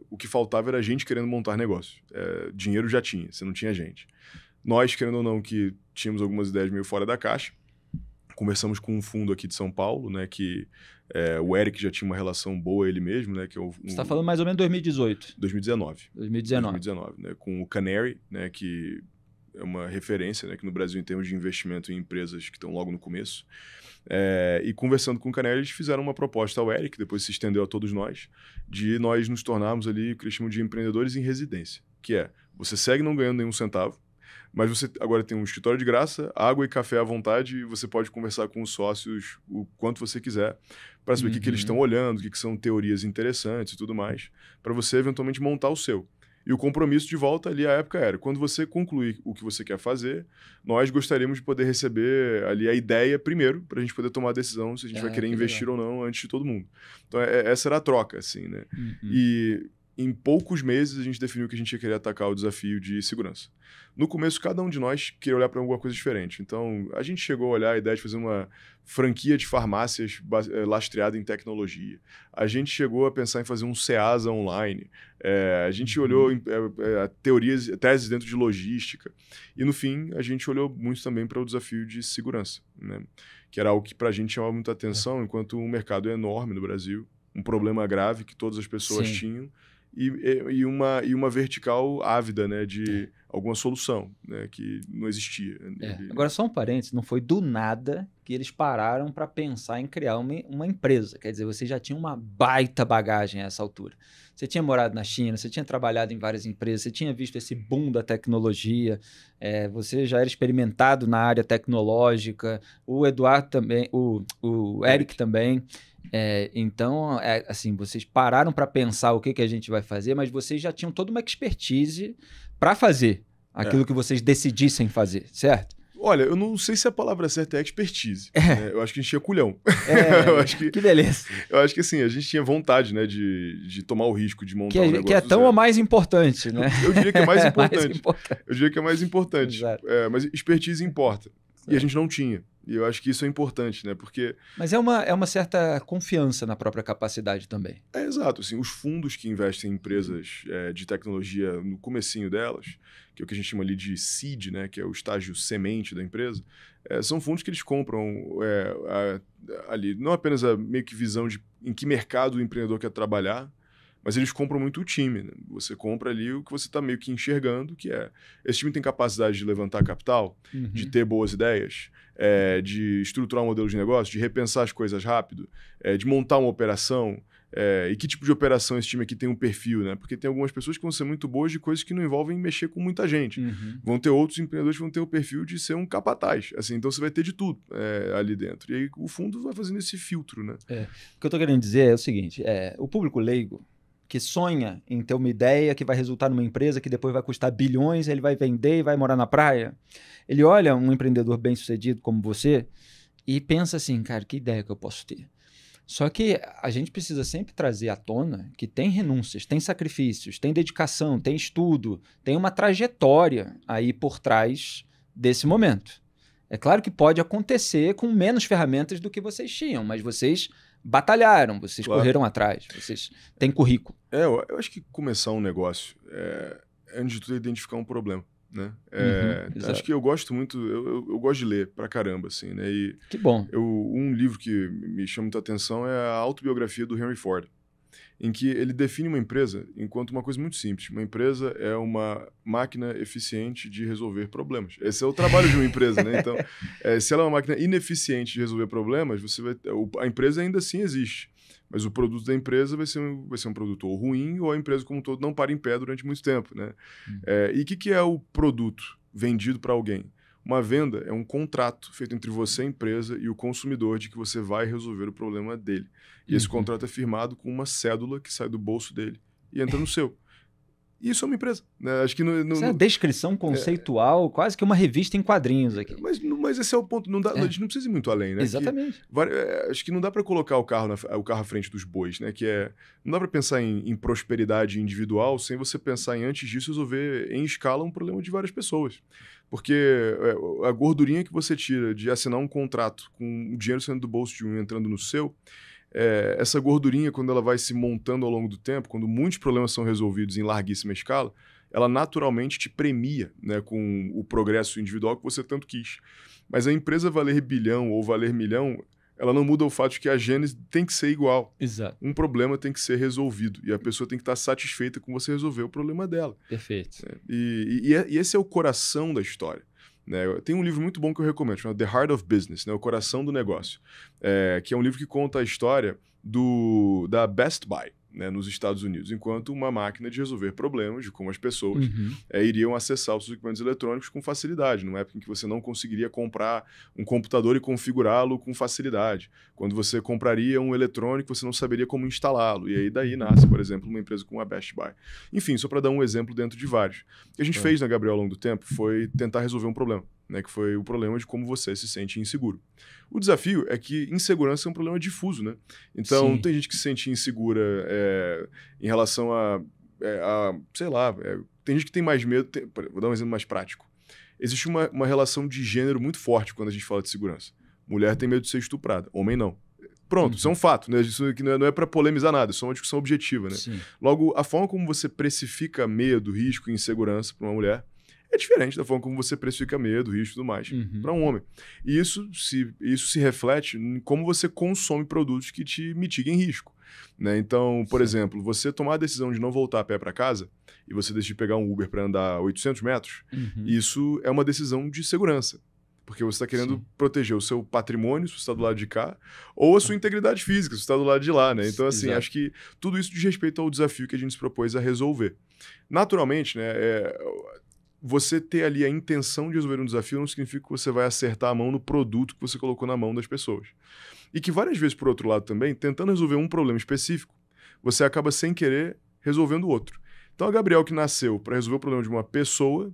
o que faltava era gente querendo montar negócio. Dinheiro já tinha, você não tinha gente. Nós, querendo ou não, que tínhamos algumas ideias meio fora da caixa, conversamos com um fundo aqui de São Paulo, né, que o Eric já tinha uma relação boa ele mesmo, né, que Você está falando mais ou menos 2018. 2019, né, com o Canary, né, que é uma referência, né, aqui no Brasil em termos de investimento em empresas que estão logo no começo. E conversando com o Canary, eles fizeram uma proposta ao Eric, depois se estendeu a todos nós, de nós nos tornarmos ali o que eles chamam de empreendedores em residência, que você segue não ganhando nenhum centavo, mas você agora tem um escritório de graça, água e café à vontade, e você pode conversar com os sócios o quanto você quiser, para saber o que eles estão olhando, o que são teorias interessantes e tudo mais, para você eventualmente montar o seu. E o compromisso de volta ali à época era, quando você concluir o que você quer fazer, nós gostaríamos de poder receber ali a ideia primeiro, para a gente poder tomar a decisão se a gente vai querer investir ou não antes de todo mundo. Então essa era a troca, assim, né? E em poucos meses a gente definiu que a gente ia querer atacar o desafio de segurança. No começo, cada um de nós queria olhar para alguma coisa diferente. Então, a gente chegou a olhar a ideia de fazer uma franquia de farmácias lastreada em tecnologia. A gente chegou a pensar em fazer um Ceasa online. A gente olhou teses dentro de logística. E, no fim, a gente olhou muito também para o desafio de segurança, né? Que era algo que para a gente chamava muita atenção, enquanto o mercado é enorme no Brasil, um problema grave que todas as pessoas tinham, e uma vertical ávida, né, de alguma solução, né, que não existia. Agora, só um parênteses, não foi do nada que eles pararam para pensar em criar uma empresa. Quer dizer, você já tinha uma baita bagagem a essa altura. Você tinha morado na China, você tinha trabalhado em várias empresas, você tinha visto esse boom da tecnologia, você já era experimentado na área tecnológica, o Eduardo também, o Eric também. Então, assim, vocês pararam para pensar o que a gente vai fazer, mas vocês já tinham toda uma expertise para fazer aquilo que vocês decidissem fazer, certo? Olha, eu não sei se a palavra certa é expertise. Né? Eu acho que a gente tinha culhão. Que beleza. Eu acho que assim, a gente tinha vontade, né, de tomar o risco de montar um negócio. Que é tão ou mais importante, né? Eu diria que é mais importante. Mais importante. Eu diria que é mais importante. Mas expertise importa. E a gente não tinha. E eu acho que isso é importante, né? Porque... Mas é uma certa confiança na própria capacidade também. Exato. Assim, os fundos que investem em empresas de tecnologia no comecinho delas, que é o que a gente chama ali de seed, né? Que é o estágio semente da empresa, são fundos que eles compram ali, não apenas a meio que visão de em que mercado o empreendedor quer trabalhar, mas eles compram muito o time. Né? Você compra ali o que você está meio que enxergando, que esse time tem capacidade de levantar capital, de ter boas ideias, de estruturar um modelo de negócio, de repensar as coisas rápido, de montar uma operação. E que tipo de operação esse time aqui tem um perfil, né? Porque tem algumas pessoas que vão ser muito boas de coisas que não envolvem mexer com muita gente. Vão ter outros empreendedores que vão ter o perfil de ser um capataz. Assim, então você vai ter de tudo ali dentro. E aí o fundo vai fazendo esse filtro, né? O que eu estou querendo dizer é o seguinte, o público leigo que sonha em ter uma ideia que vai resultar numa empresa que depois vai custar bilhões, ele vai vender e vai morar na praia. Ele olha um empreendedor bem-sucedido como você e pensa assim, cara, que ideia que eu posso ter? Só que a gente precisa sempre trazer à tona que tem renúncias, tem sacrifícios, tem dedicação, tem estudo, tem uma trajetória aí por trás desse momento. É claro que pode acontecer com menos ferramentas do que vocês tinham, mas vocês batalharam, vocês correram atrás, vocês têm currículo. Eu acho que começar um negócio antes de tudo, identificar um problema. Né? Acho que eu gosto muito, eu gosto de ler pra caramba, assim, né? E que bom. Um livro que me chama muita atenção é a autobiografia do Henry Ford, em que ele define uma empresa enquanto uma coisa muito simples. Uma empresa é uma máquina eficiente de resolver problemas. Esse é o trabalho de uma empresa, né? Então, se ela é uma máquina ineficiente de resolver problemas, a empresa ainda assim existe. Mas o produto da empresa vai ser um produto ou ruim, ou a empresa como um todo não para em pé durante muito tempo, né? E o que é o produto vendido para alguém? Uma venda é um contrato feito entre você, a empresa, e o consumidor de que você vai resolver o problema dele. E esse contrato é firmado com uma cédula que sai do bolso dele e entra no seu. E isso é uma empresa. Né? Acho que isso é uma descrição conceitual, quase que uma revista em quadrinhos aqui. Mas esse é o ponto. A gente não precisa ir muito além, né? Exatamente. Acho que não dá para colocar o carro à frente dos bois, né? Não dá para pensar em prosperidade individual sem você pensar em, antes disso, resolver em escala um problema de várias pessoas. Porque a gordurinha que você tira de assinar um contrato com o dinheiro saindo do bolso de um e entrando no seu, essa gordurinha, quando ela vai se montando ao longo do tempo, quando muitos problemas são resolvidos em larguíssima escala, ela naturalmente te premia, né, com o progresso individual que você tanto quis. Mas a empresa valer bilhão ou valer milhão, ela não muda o fato de que a gênese tem que ser igual. Exato. Um problema tem que ser resolvido e a pessoa tem que estar satisfeita com você resolver o problema dela. Perfeito. E esse é o coração da história. Né? Tem um livro muito bom que eu recomendo, chamado The Heart of Business, né? O Coração do Negócio, que é um livro que conta a história da Best Buy, né, nos Estados Unidos, enquanto uma máquina de resolver problemas, de como as pessoas iriam acessar os seus equipamentos eletrônicos com facilidade, numa época em que você não conseguiria comprar um computador e configurá-lo com facilidade. Quando você compraria um eletrônico, você não saberia como instalá-lo. E aí daí nasce, por exemplo, uma empresa como a Best Buy. Enfim, só para dar um exemplo dentro de vários. O que a gente fez na Gabriel ao longo do tempo foi tentar resolver um problema. Né, que foi o problema de como você se sente inseguro. O desafio é que insegurança é um problema difuso, né? Então, tem gente que se sente insegura em relação sei lá, tem gente que tem mais medo. Vou dar um exemplo mais prático. Existe uma relação de gênero muito forte quando a gente fala de segurança. Mulher tem medo de ser estuprada, homem não. Pronto, isso é um fato, né? Isso aqui não é para polemizar nada, isso é uma discussão objetiva, né? Sim. Logo, a forma como você precifica medo, risco e insegurança para uma mulher é diferente da forma como você precifica medo, risco e tudo mais para um homem. E isso se reflete em como você consome produtos que te mitiguem risco. Né? Então, por exemplo, você tomar a decisão de não voltar a pé para casa e você decidir pegar um Uber para andar 800 metros, isso é uma decisão de segurança. Porque você está querendo proteger o seu patrimônio, se você está do lado de cá, ou a sua integridade física, se você está do lado de lá, né? Então, assim, acho que tudo isso diz respeito ao desafio que a gente se propôs a resolver. Naturalmente, né, você ter ali a intenção de resolver um desafio não significa que você vai acertar a mão no produto que você colocou na mão das pessoas. E que várias vezes, por outro lado também, tentando resolver um problema específico, você acaba sem querer resolvendo outro. Então, a Gabriel, que nasceu para resolver o problema de uma pessoa,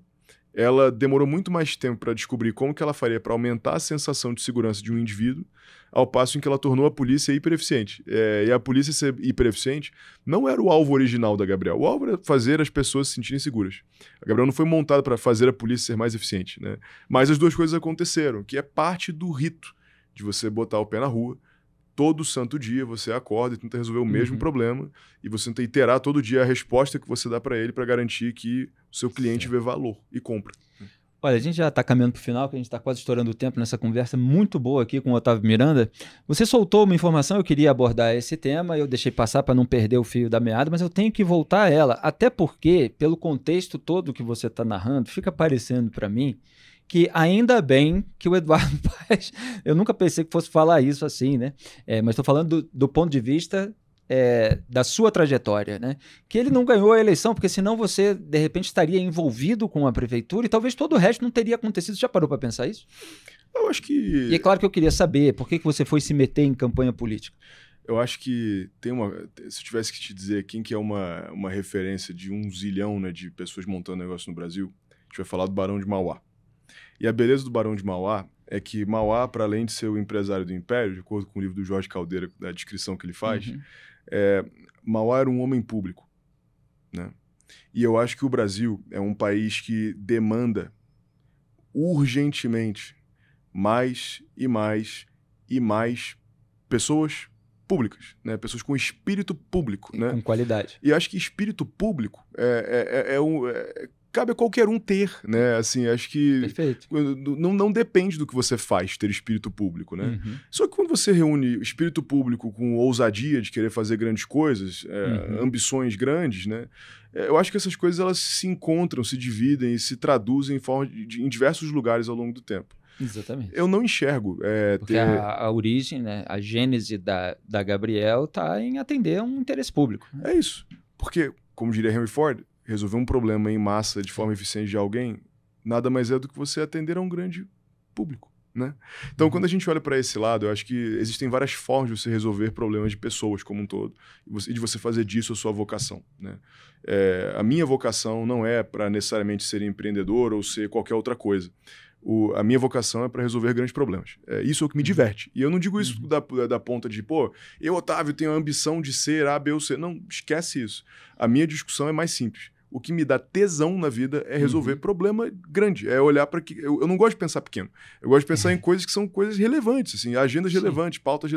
ela demorou muito mais tempo para descobrir como que ela faria para aumentar a sensação de segurança de um indivíduo, ao passo em que ela tornou a polícia hipereficiente. E a polícia ser hipereficiente não era o alvo original da Gabriel. O alvo era fazer as pessoas se sentirem seguras. A Gabriel não foi montada para fazer a polícia ser mais eficiente, né? Mas as duas coisas aconteceram, que é parte do rito de você botar o pé na rua. Todo santo dia você acorda e tenta resolver o mesmo problema e você tenta iterar todo dia a resposta que você dá para ele para garantir que o seu cliente vê valor e compra. Olha, a gente já está caminhando para o final, que a gente está quase estourando o tempo nessa conversa muito boa aqui com o Otávio Miranda. Você soltou uma informação, eu queria abordar esse tema, eu deixei passar para não perder o fio da meada, mas eu tenho que voltar a ela, até porque, pelo contexto todo que você está narrando, fica parecendo para mim que ainda bem que o Eduardo Paes, eu nunca pensei que fosse falar isso assim, né? Mas estou falando do ponto de vista da sua trajetória, né? Que ele não ganhou a eleição, porque senão você, de repente, estaria envolvido com a prefeitura e talvez todo o resto não teria acontecido. Você já parou para pensar isso? Eu acho que... E é claro que eu queria saber por que você foi se meter em campanha política. Eu acho que tem se eu tivesse que te dizer quem que é uma referência de 1 zilhão, né, de pessoas montando negócio no Brasil, a gente vai falar do Barão de Mauá. E a beleza do Barão de Mauá é que Mauá, para além de ser o empresário do Império, de acordo com o livro do Jorge Caldeira, da descrição que ele faz, Mauá era um homem público. Né? E eu acho que o Brasil é um país que demanda urgentemente mais e mais e mais pessoas públicas, né? Pessoas com espírito público. Né? Com qualidade. E acho que espírito público cabe a qualquer um ter, né? Assim, acho que não depende do que você faz ter espírito público, né? Só que quando você reúne espírito público com ousadia de querer fazer grandes coisas, ambições grandes, né? Eu acho que essas coisas elas se encontram, se dividem e se traduzem em diversos lugares ao longo do tempo. Exatamente. Eu não enxergo. Porque a origem, né, a gênese da Gabriel está em atender a um interesse público. Né? É isso. Porque, como diria Henry Ford, resolver um problema em massa de forma eficiente de alguém nada mais é do que você atender a um grande público. Né? Então, quando a gente olha para esse lado, eu acho que existem várias formas de você resolver problemas de pessoas como um todo e de você fazer disso a sua vocação. Né? A minha vocação não é para necessariamente ser empreendedor ou ser qualquer outra coisa. A minha vocação é para resolver grandes problemas. Isso é o que me diverte. E eu não digo isso da ponta de, eu, Otávio, tenho a ambição de ser A, B ou C. Não, esquece isso. A minha discussão é mais simples. O que me dá tesão na vida é resolver problema grande. É olhar para que... Eu não gosto de pensar pequeno. Eu gosto de pensar em coisas que são coisas relevantes, assim, agendas relevantes, pautas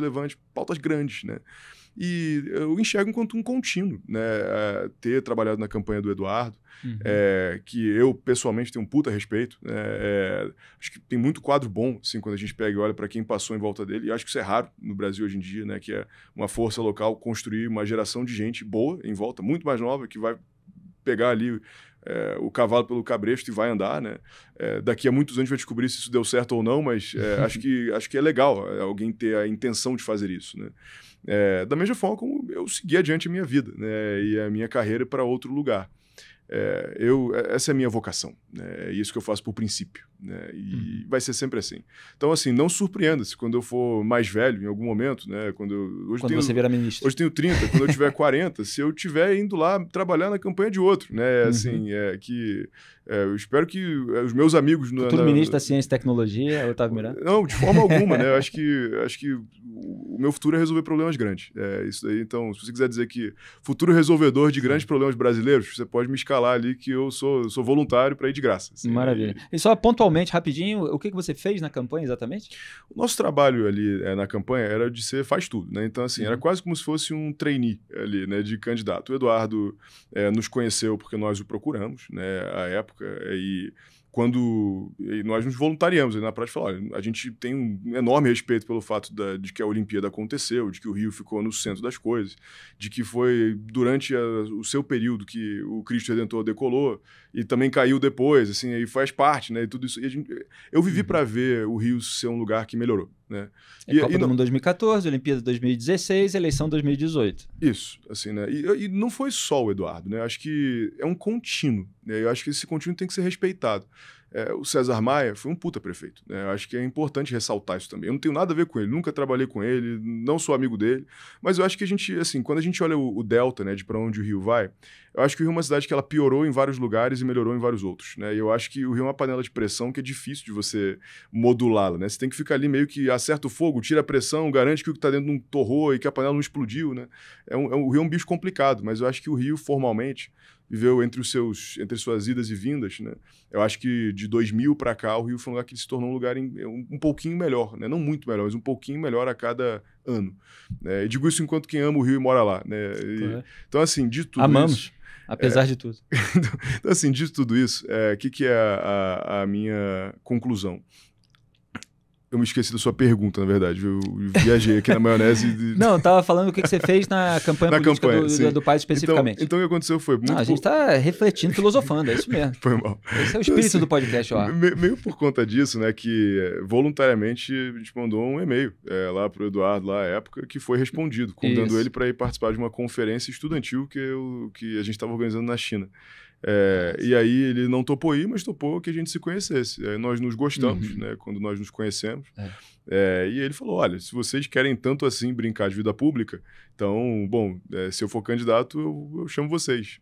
grandes, né? E eu enxergo enquanto um contínuo, né? Ter trabalhado na campanha do Eduardo, que eu pessoalmente tenho um puta respeito. Acho que tem muito quadro bom, assim, quando a gente pega e olha para quem passou em volta dele. E acho que isso é raro no Brasil hoje em dia, né? Que é uma força local construir uma geração de gente boa em volta, muito mais nova, que vai pegar ali o cavalo pelo cabresto e vai andar, né? Daqui a muitos anos vai descobrir se isso deu certo ou não, mas acho que é legal alguém ter a intenção de fazer isso, né? Da mesma forma como eu segui adiante a minha vida, né? E a minha carreira para outro lugar. Essa é a minha vocação, né? É isso que eu faço por princípio, né? E vai ser sempre assim. Então, assim, não surpreenda-se quando eu for mais velho em algum momento, né? Quando você virar ministro. Hoje tenho 30, quando eu tiver 40, se eu estiver indo lá trabalhar na campanha de outro, né? Assim, eu espero que os meus amigos... Futuro ministro da Ciência e Tecnologia, Otávio Miranda? Não, de forma alguma, né? Eu acho que o meu futuro é resolver problemas grandes. Isso daí, então, se você quiser dizer que futuro resolvedor de grandes problemas brasileiros, você pode me escalar ali que eu sou voluntário para ir de graça. Assim, maravilha. E só pontualmente, pontualmente, rapidinho, o que você fez na campanha exatamente? O nosso trabalho ali na campanha era de ser faz tudo, né? Então, assim, era quase como se fosse um trainee ali, né, de candidato. O Eduardo nos conheceu porque nós o procuramos, né, à época, e quando nós nos voluntariamos, na prática falou, olha, a gente tem um enorme respeito pelo fato de que a Olimpíada aconteceu, de que o Rio ficou no centro das coisas, de que foi durante o seu período que o Cristo Redentor decolou e também caiu depois, assim, aí faz parte, né, e tudo isso. E eu vivi para ver o Rio ser um lugar que melhorou, né? Copa do Mundo 2014, Olimpíada 2016, eleição 2018. Isso, assim, né? E não foi só o Eduardo, né? Acho que é um contínuo, né? Eu acho que esse contínuo tem que ser respeitado. O César Maia foi um puta prefeito, né? Eu acho que é importante ressaltar isso também. Eu não tenho nada a ver com ele, nunca trabalhei com ele, não sou amigo dele, mas eu acho que a gente, assim, quando a gente olha o delta, né, de para onde o Rio vai, eu acho que o Rio é uma cidade que ela piorou em vários lugares e melhorou em vários outros, né? E eu acho que o Rio é uma panela de pressão que é difícil de você modulá-la, né? Você tem que ficar ali meio que acerta o fogo, tira a pressão, garante que o que está dentro não torrou e que a panela não explodiu, né? O Rio é um bicho complicado, mas eu acho que o Rio, formalmente, viveu entre suas idas e vindas, né? Eu acho que de 2000 para cá o Rio foi um lugar que se tornou um lugar um pouquinho melhor, né? Não muito melhor, mas um pouquinho melhor a cada ano. Né? E digo isso enquanto quem ama o Rio e mora lá, né? Então, assim, de tudo Amamos. isso... Apesar de tudo. Então, assim, de tudo isso, o que é a minha conclusão? Eu me esqueci da sua pergunta, na verdade. Eu viajei aqui na maionese. Não, eu tava falando o que você fez na campanha política do pai especificamente. Então, o que aconteceu foi... A gente tá refletindo, filosofando, é isso mesmo. Foi mal. Esse é o espírito do podcast, ó. Meio por conta disso, né, que voluntariamente a gente mandou um e-mail lá pro Eduardo, lá à época, que foi respondido, convidando ele para ir participar de uma conferência estudantil que a gente estava organizando na China. E aí ele não topou ir, mas topou que a gente se conhecesse. Nós nos gostamos, né, quando nós nos conhecemos. E ele falou, olha, se vocês querem tanto assim brincar de vida pública, então, bom, se eu for candidato, eu chamo vocês.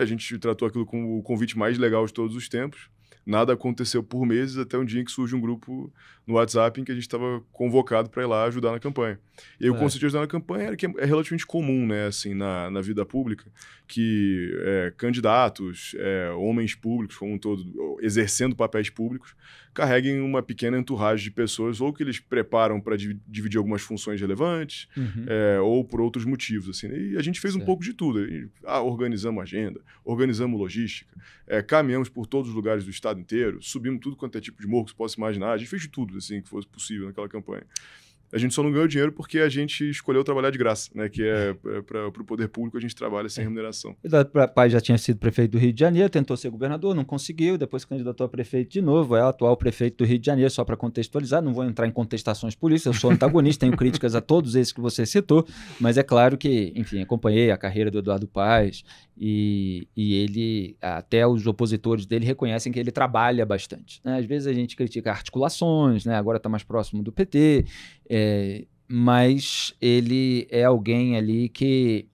A gente tratou aquilo como o convite mais legal de todos os tempos. Nada aconteceu por meses, até um dia em que surge um grupo no WhatsApp em que a gente estava convocado para ir lá ajudar na campanha. E aí o conceito de ajudar na campanha é relativamente comum, né, assim, na vida pública, que candidatos, homens públicos como um todo, exercendo papéis públicos, carreguem uma pequena entourage de pessoas, ou que eles preparam para dividir algumas funções relevantes, ou por outros motivos. Assim, e a gente fez um pouco de tudo. Organizamos agenda, organizamos logística, caminhamos por todos os lugares do estado inteiro, subimos tudo quanto é tipo de morro que você possa imaginar, a gente fez de tudo assim, que fosse possível naquela campanha. A gente só não ganhou dinheiro porque a gente escolheu trabalhar de graça, né? Que para o poder público a gente trabalha sem remuneração. O pai já tinha sido prefeito do Rio de Janeiro, tentou ser governador, não conseguiu, depois se candidatou a prefeito de novo, é o atual prefeito do Rio de Janeiro, só para contextualizar, não vou entrar em contestações políticas, eu sou antagonista, tenho críticas a todos esses que você citou, mas é claro que, enfim, acompanhei a carreira do Eduardo Paes e ele, até os opositores dele reconhecem que ele trabalha bastante, né? Às vezes a gente critica articulações, né? Agora está mais próximo do PT, mas ele é alguém ali que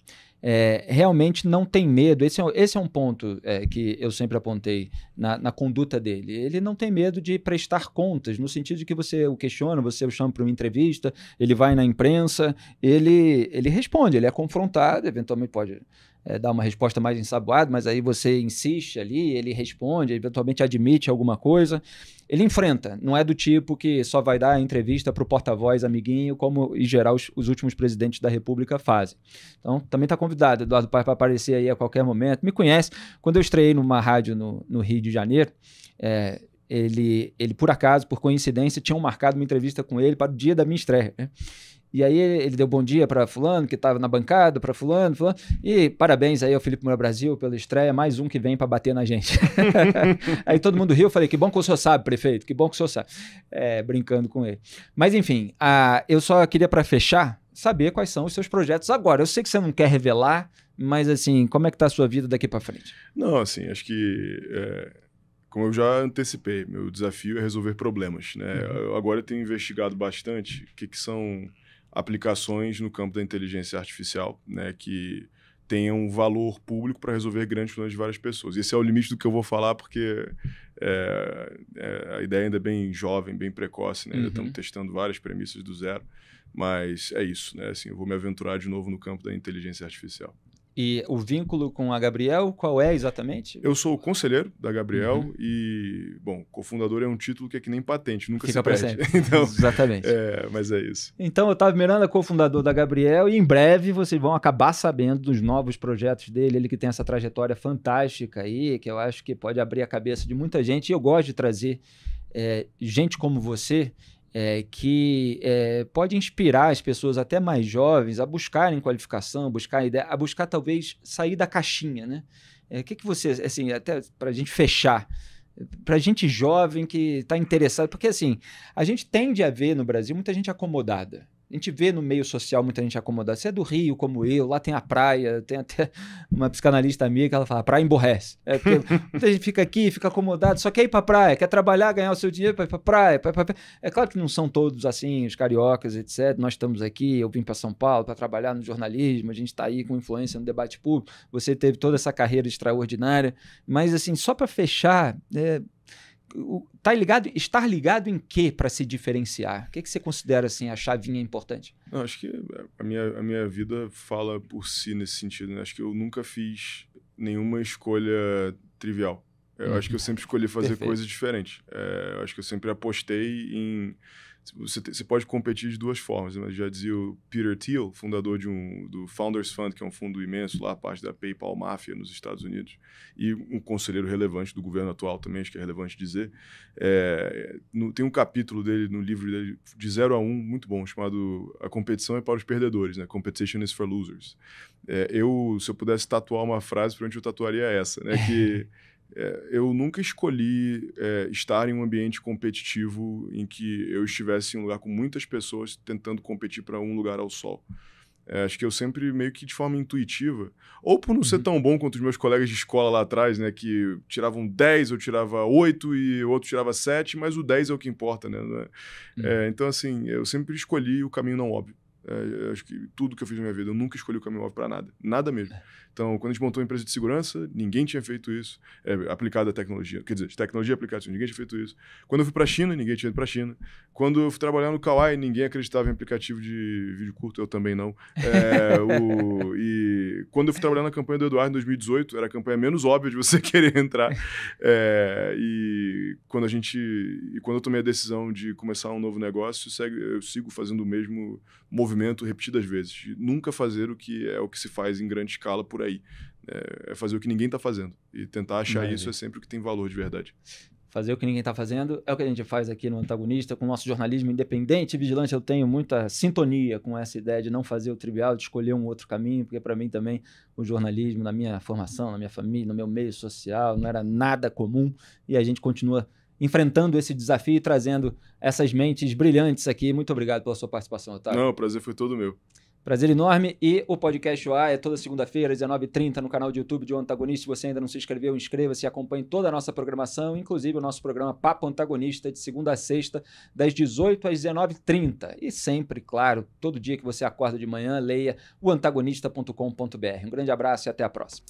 realmente não tem medo. Esse é um ponto que eu sempre apontei na conduta dele. Ele não tem medo de prestar contas, no sentido de que você o questiona, você o chama para uma entrevista, ele vai na imprensa, ele responde, ele é confrontado, eventualmente pode dar uma resposta mais ensaboada, mas aí você insiste ali, ele responde, eventualmente admite alguma coisa. Ele enfrenta, não é do tipo que só vai dar a entrevista para o porta-voz amiguinho, como em geral os últimos presidentes da República fazem. Então, também está convidado, Eduardo Paes, para aparecer aí a qualquer momento. Me conhece, quando eu estreiei numa rádio no Rio de Janeiro, ele, por acaso, por coincidência, tinham marcado uma entrevista com ele para o dia da minha estreia, né? E aí ele deu bom dia para fulano, que estava na bancada, para fulano, e parabéns aí ao Felipe Moura Brasil pela estreia, mais um que vem para bater na gente. Aí todo mundo riu, eu falei, que bom que o senhor sabe, prefeito, que bom que o senhor sabe, brincando com ele. Mas enfim, eu só queria, para fechar, saber quais são os seus projetos agora. Eu sei que você não quer revelar, mas assim, como é que está a sua vida daqui para frente? Não, assim, acho que... Como eu já antecipei, meu desafio é resolver problemas, né? Eu agora tenho investigado bastante o que são aplicações no campo da inteligência artificial, né, que tenham valor público para resolver grandes problemas de várias pessoas. Esse é o limite do que eu vou falar, porque a ideia ainda é bem jovem, bem precoce, né? Ainda estamos testando várias premissas do zero, mas é isso, né? Assim, eu vou me aventurar de novo no campo da inteligência artificial. E o vínculo com a Gabriel, qual é exatamente? Eu sou o conselheiro da Gabriel e, bom, cofundador é um título que é que nem patente, nunca Fica se perde. sempre. Então, Exatamente. Mas é isso. Então, Otávio Miranda, cofundador da Gabriel, e em breve vocês vão acabar sabendo dos novos projetos dele, ele que tem essa trajetória fantástica aí, que eu acho que pode abrir a cabeça de muita gente. E eu gosto de trazer gente como você, que pode inspirar as pessoas até mais jovens a buscarem qualificação, buscar ideia, a buscar talvez sair da caixinha, né? O que você, assim, até para a gente fechar, para gente jovem que está interessado, porque assim, a gente tende a ver no Brasil muita gente acomodada. A gente vê no meio social muita gente acomodada. Você é do Rio, como eu, lá tem a praia, tem até uma psicanalista amiga que ela fala, a praia emborrece. Muita gente fica aqui, fica acomodado, só quer ir pra praia, quer trabalhar, ganhar o seu dinheiro para ir pra praia. É claro que não são todos assim, os cariocas, etc. Nós estamos aqui, eu vim para São Paulo para trabalhar no jornalismo, a gente está aí com influência no debate público, você teve toda essa carreira extraordinária, mas assim, só para fechar... estar ligado em quê para se diferenciar? O que você considera assim, a chavinha importante? Não, acho que a minha vida fala por si nesse sentido, né? Acho que eu nunca fiz nenhuma escolha trivial. Eu acho que eu sempre escolhi fazer coisas diferentes. Eu acho que eu sempre apostei em... Você pode competir de duas formas, né? Já dizia o Peter Thiel, fundador do Founders Fund, que é um fundo imenso lá, parte da PayPal Máfia nos Estados Unidos, e um conselheiro relevante do governo atual também, acho que é relevante dizer. Tem um capítulo dele, no livro dele, de 0 a 1, muito bom, chamado A Competição é para os Perdedores, né? Competition is for Losers. Se eu pudesse tatuar uma frase, provavelmente eu tatuaria essa, né? Que... eu nunca escolhi estar em um ambiente competitivo em que eu estivesse em um lugar com muitas pessoas tentando competir para um lugar ao sol. Acho que eu sempre, meio que de forma intuitiva, ou por não ser tão bom quanto os meus colegas de escola lá atrás, né, que tiravam 10, eu tirava 8 e o outro tirava 7, mas o 10 é o que importa, né? Então, assim, eu sempre escolhi o caminho não óbvio. Acho que tudo que eu fiz na minha vida, eu nunca escolhi o caminho óbvio para nada. Nada mesmo. Então, quando a gente montou uma empresa de segurança, ninguém tinha feito isso, aplicado à tecnologia. Quer dizer, de tecnologia aplicada, ninguém tinha feito isso. Quando eu fui para a China, ninguém tinha ido para a China. Quando eu fui trabalhar no Kauai, ninguém acreditava em aplicativo de vídeo curto, eu também não. E quando eu fui trabalhar na campanha do Eduardo em 2018, era a campanha menos óbvia de você querer entrar. E quando eu tomei a decisão de começar um novo negócio, eu sigo fazendo o mesmo movimento repetidas vezes. De nunca fazer o que se faz em grande escala por aí. É fazer o que ninguém está fazendo. E tentar achar isso é sempre o que tem valor de verdade. Fazer o que ninguém está fazendo é o que a gente faz aqui no Antagonista, com o nosso jornalismo independente e vigilante. Eu tenho muita sintonia com essa ideia de não fazer o trivial, de escolher um outro caminho, porque para mim também o jornalismo, na minha formação, na minha família, no meu meio social, não era nada comum, e a gente continua enfrentando esse desafio e trazendo essas mentes brilhantes aqui. Muito obrigado pela sua participação, Otávio. Não, o prazer foi todo meu. Prazer enorme. E o Podcast OA é toda segunda-feira, às 19h30, no canal de YouTube de O Antagonista. Se você ainda não se inscreveu, inscreva-se e acompanhe toda a nossa programação, inclusive o nosso programa Papo Antagonista, de segunda a sexta, das 18 às 19h30. E sempre, claro, todo dia que você acorda de manhã, leia oantagonista.com.br. Um grande abraço e até a próxima.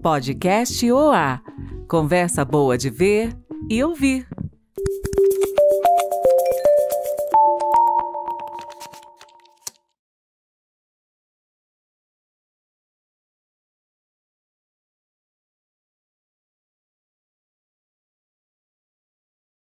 Podcast OA. Conversa boa de ver e ouvir.